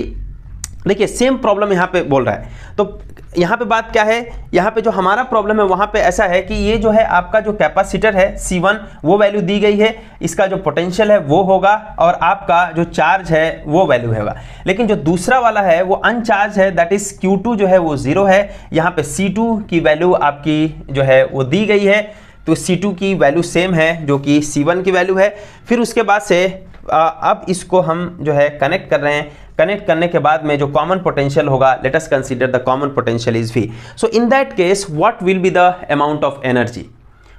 देखिए सेम प्रॉब्लम यहाँ पे बोल रहा है, तो यहाँ पे बात क्या है? यहाँ पे जो हमारा प्रॉब्लम है वहाँ पे ऐसा है कि ये जो है आपका जो कैपेसिटर है C1 वो वैल्यू दी गई है, इसका जो पोटेंशियल है वो होगा और आपका जो चार्ज है वो वैल्यू होगा। लेकिन जो दूसरा वाला है वो अनचार्ज है, दैट इज Q2 जो है वो 0 है। यहाँ पे C2 की वैल्यू आपकी जो है वो दी गई है, तो C2 की वैल्यू सेम है जो कि C1 की वैल्यू है। फिर उसके बाद से अब इसको हम जो है कनेक्ट कर रहे हैं। कनेक्ट करने के बाद में जो कॉमन पोटेंशियल होगा, late us consider the common potential is V। So in that case what will be the amount of energy?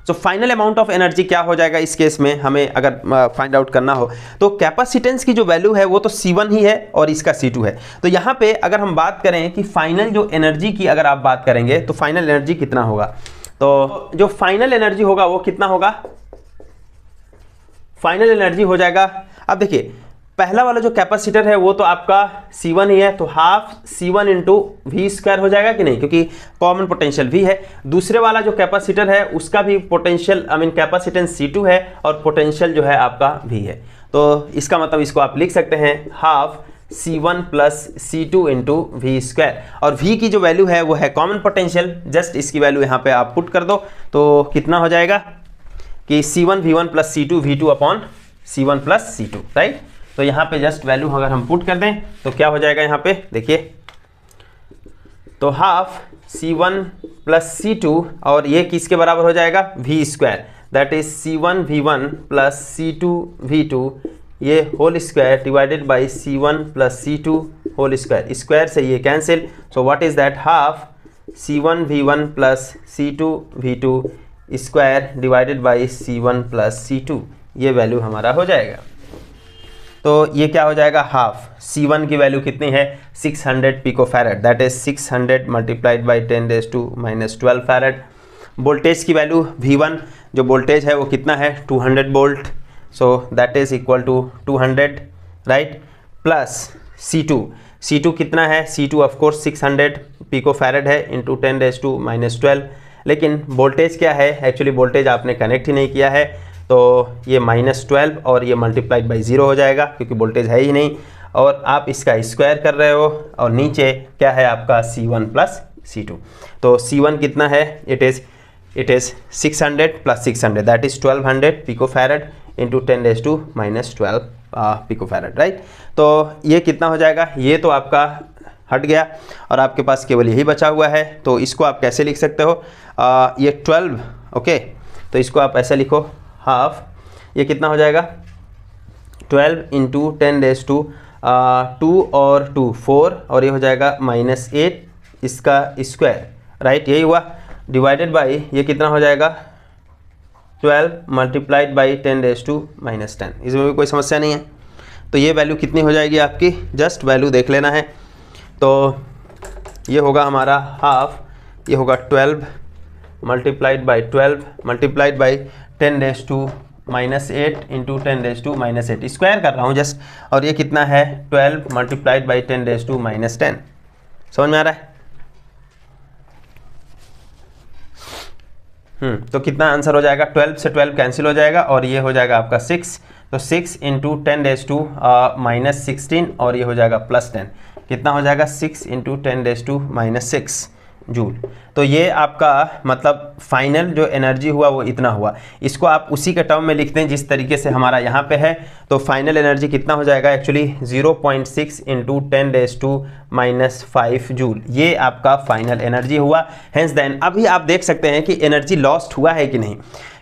So final amount of energy क्या हो जाएगा इस केस में? हमें अगर फाइंड आउट करना हो तो कैपेसिटेंस की जो वैल्यू है वो तो C1 ही है और इसका C2 है। तो यहाँ पे अगर हम बात करें कि फाइनल जो एनर्जी की अगर आप बात करेंगे तो फाइनल एनर्जी कितना होगा? तो जो फाइनल एनर्जी होगा वो कितना होगा? फाइनल एनर्जी हो जाएगा, अब देखिए पहला वाला जो कैपेसिटर है वो तो आपका C1 ही है, तो half C1 into V square हो जाएगा कि नहीं, क्योंकि कॉमन पोटेंशियल V है। दूसरे वाला जो कैपेसिटर है उसका भी पोटेंशियल कैपेसिटेंस C2 है और पोटेंशियल जो है आपका V है। तो इसका मतलब इसको आप लिख सकते हैं half C1 plus C2 into V square, और V की जो वैल्यू है वो है कॉमन पोटेंशियल। जस्ट इसकी वैल्यू यहाँ पे आप पुट कर दो तो कितना हो जाएगा कि C1 V1 plus C2 V2 upon C1 plus C2, right. तो यहाँ पे जस्ट वैल्यू अगर हम पुट कर दें तो क्या हो जाएगा यहाँ पे देखिए, तो हाफ C1 प्लस C2 और ये किसके बराबर हो जाएगा? V square, that is C1 V1 plus C2 V2 ये whole square divided by C1 plus C2 whole square. स्क्वायर से ये cancel, so what is that? Half C1 V1 plus C2 V2 square divided by C1 plus C2, ये value हमारा हो जाएगा। तो ये क्या हो जाएगा? हाफ C1 की वैल्यू कितनी है? 600 picofarad, that is 600 multiplied by 10⁻⁻12 farad. Voltage की वैल्यू V1 जो वोल्टेज है वो कितना है? 200 volt, so that is equal to 200, right, plus C2 कितना है? C2 ऑफ कोर्स 600 पिकोफैरेड है इंटू 10⁻⁻12। लेकिन वोल्टेज क्या है? एक्चुअली वोल्टेज आपने कनेक्ट ही नहीं किया है, तो ये -12 और ये मल्टीप्लाइड बाई 0 हो जाएगा क्योंकि वोल्टेज है ही नहीं, और आप इसका स्क्वायर कर रहे हो और नीचे क्या है आपका? C1 plus C2। तो C1 कितना है? It is 600 plus 600 that is 1200 picofarad into 10⁻⁻12 picofarad, right. तो ये कितना हो जाएगा? ये तो आपका हट गया और आपके पास केवल यही बचा हुआ है। तो इसको आप कैसे लिख सकते हो? ये 12, ओके, तो इसको आप ऐसे लिखो हाफ, ये कितना हो जाएगा? 12 इंटू 10⁻², और 2 4 और ये हो जाएगा -8 इसका स्क्वायर, राइट, यही हुआ, डिवाइडेड बाई ये कितना हो जाएगा? 12 मल्टीप्लाइड बाई 10⁻⁻10। इसमें भी कोई समस्या नहीं है। तो ये वैल्यू कितनी हो जाएगी आपकी? जस्ट वैल्यू देख लेना है। तो ये होगा हमारा हाफ, ये होगा 12 multiplied by 12 multiplied by 10⁻⁻8 into 10⁻⁻8 square कर रहा हूँ जस्ट, और ये कितना है? 12 मल्टीप्लाइड बाई 10⁻⁻10। समझ में आ रहा है? तो कितना आंसर हो जाएगा? 12 से 12 कैंसिल हो जाएगा और ये हो जाएगा आपका 6, तो 6 इंटू 10⁻⁻16 और ये हो जाएगा +10। कितना हो जाएगा? 6 इंटू 10⁻⁻6, जूल। तो ये आपका मतलब फाइनल जो एनर्जी हुआ वो इतना हुआ। इसको आप उसी के टर्म में लिखते हैं जिस तरीके से हमारा यहाँ पे है। तो फाइनल एनर्जी कितना हो जाएगा एक्चुअली 0.6 इंटू 10⁻⁻⁵ जूल, ये आपका फाइनल एनर्जी हुआ। हेंस देन अभी आप देख सकते हैं कि एनर्जी लॉस्ट हुआ है कि नहीं,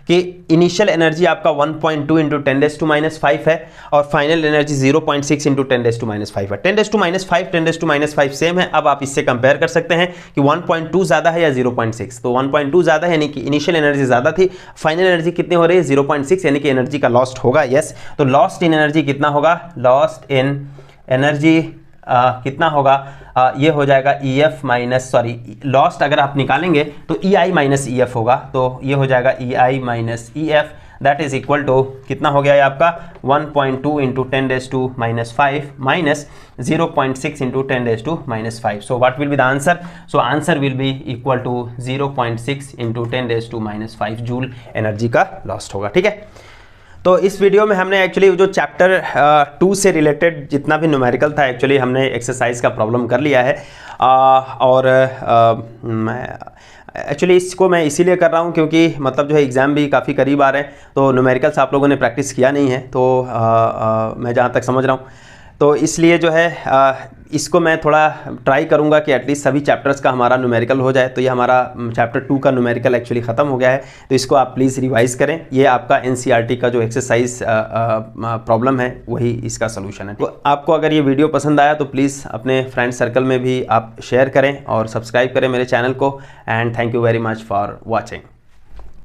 कि इनिशियल एनर्जी आपका 1.2 इंटू 10⁻⁵ है और फाइनल एनर्जी 0.6 इंटू 10⁻⁵ है। 10⁻⁵ सेम है। अब आप इससे कंपेयर कर सकते हैं कि 1.2 ज़्यादा है या 0.6। तो 1.2 ज़्यादा है यानी कि इनिशियल एनर्जी ज़्यादा थी, फाइनल एनर्जी कितनी हो रही है 0.6, यानी कि एनर्जी का लॉस्ट होगा। यस, तो लॉस्ट इन एनर्जी कितना होगा, लॉस्ट इन एनर्जी कितना होगा, ये हो जाएगा EF माइनस, सॉरी लॉस्ट अगर आप निकालेंगे तो EI माइनस EF होगा। तो ये हो जाएगा EI minus EF, that is equal to कितना हो गया ये आपका 1.2 into 10⁻⁵ minus 0.6 into 10⁻⁵। So what will be the answer, so answer will be equal to 0.6 into 10⁻⁵ joule energy का लॉस्ट होगा। ठीक है, तो इस वीडियो में हमने एक्चुअली जो चैप्टर 2 से रिलेटेड जितना भी न्यूमेरिकल था एक्चुअली हमने एक्सरसाइज का प्रॉब्लम कर लिया है। और एक्चुअली इसको मैं इसीलिए कर रहा हूँ क्योंकि मतलब जो है एग्ज़ाम भी काफ़ी करीब आ रहे हैं, तो न्यूमेरिकल्स आप लोगों ने प्रैक्टिस किया नहीं है, तो मैं जहाँ तक समझ रहा हूँ, तो इसलिए जो है इसको मैं थोड़ा ट्राई करूंगा कि एटलीस्ट सभी चैप्टर्स का हमारा न्यूमेरिकल हो जाए। तो ये हमारा चैप्टर 2 का न्यूमेरिकल एक्चुअली ख़त्म हो गया है, तो इसको आप प्लीज़ रिवाइज़ करें। ये आपका NCERT का जो एक्सरसाइज प्रॉब्लम है वही इसका सोल्यूशन है। तो आपको अगर ये वीडियो पसंद आया तो प्लीज़ अपने फ्रेंड सर्कल में भी आप शेयर करें और सब्सक्राइब करें मेरे चैनल को। And thank you very much for watching.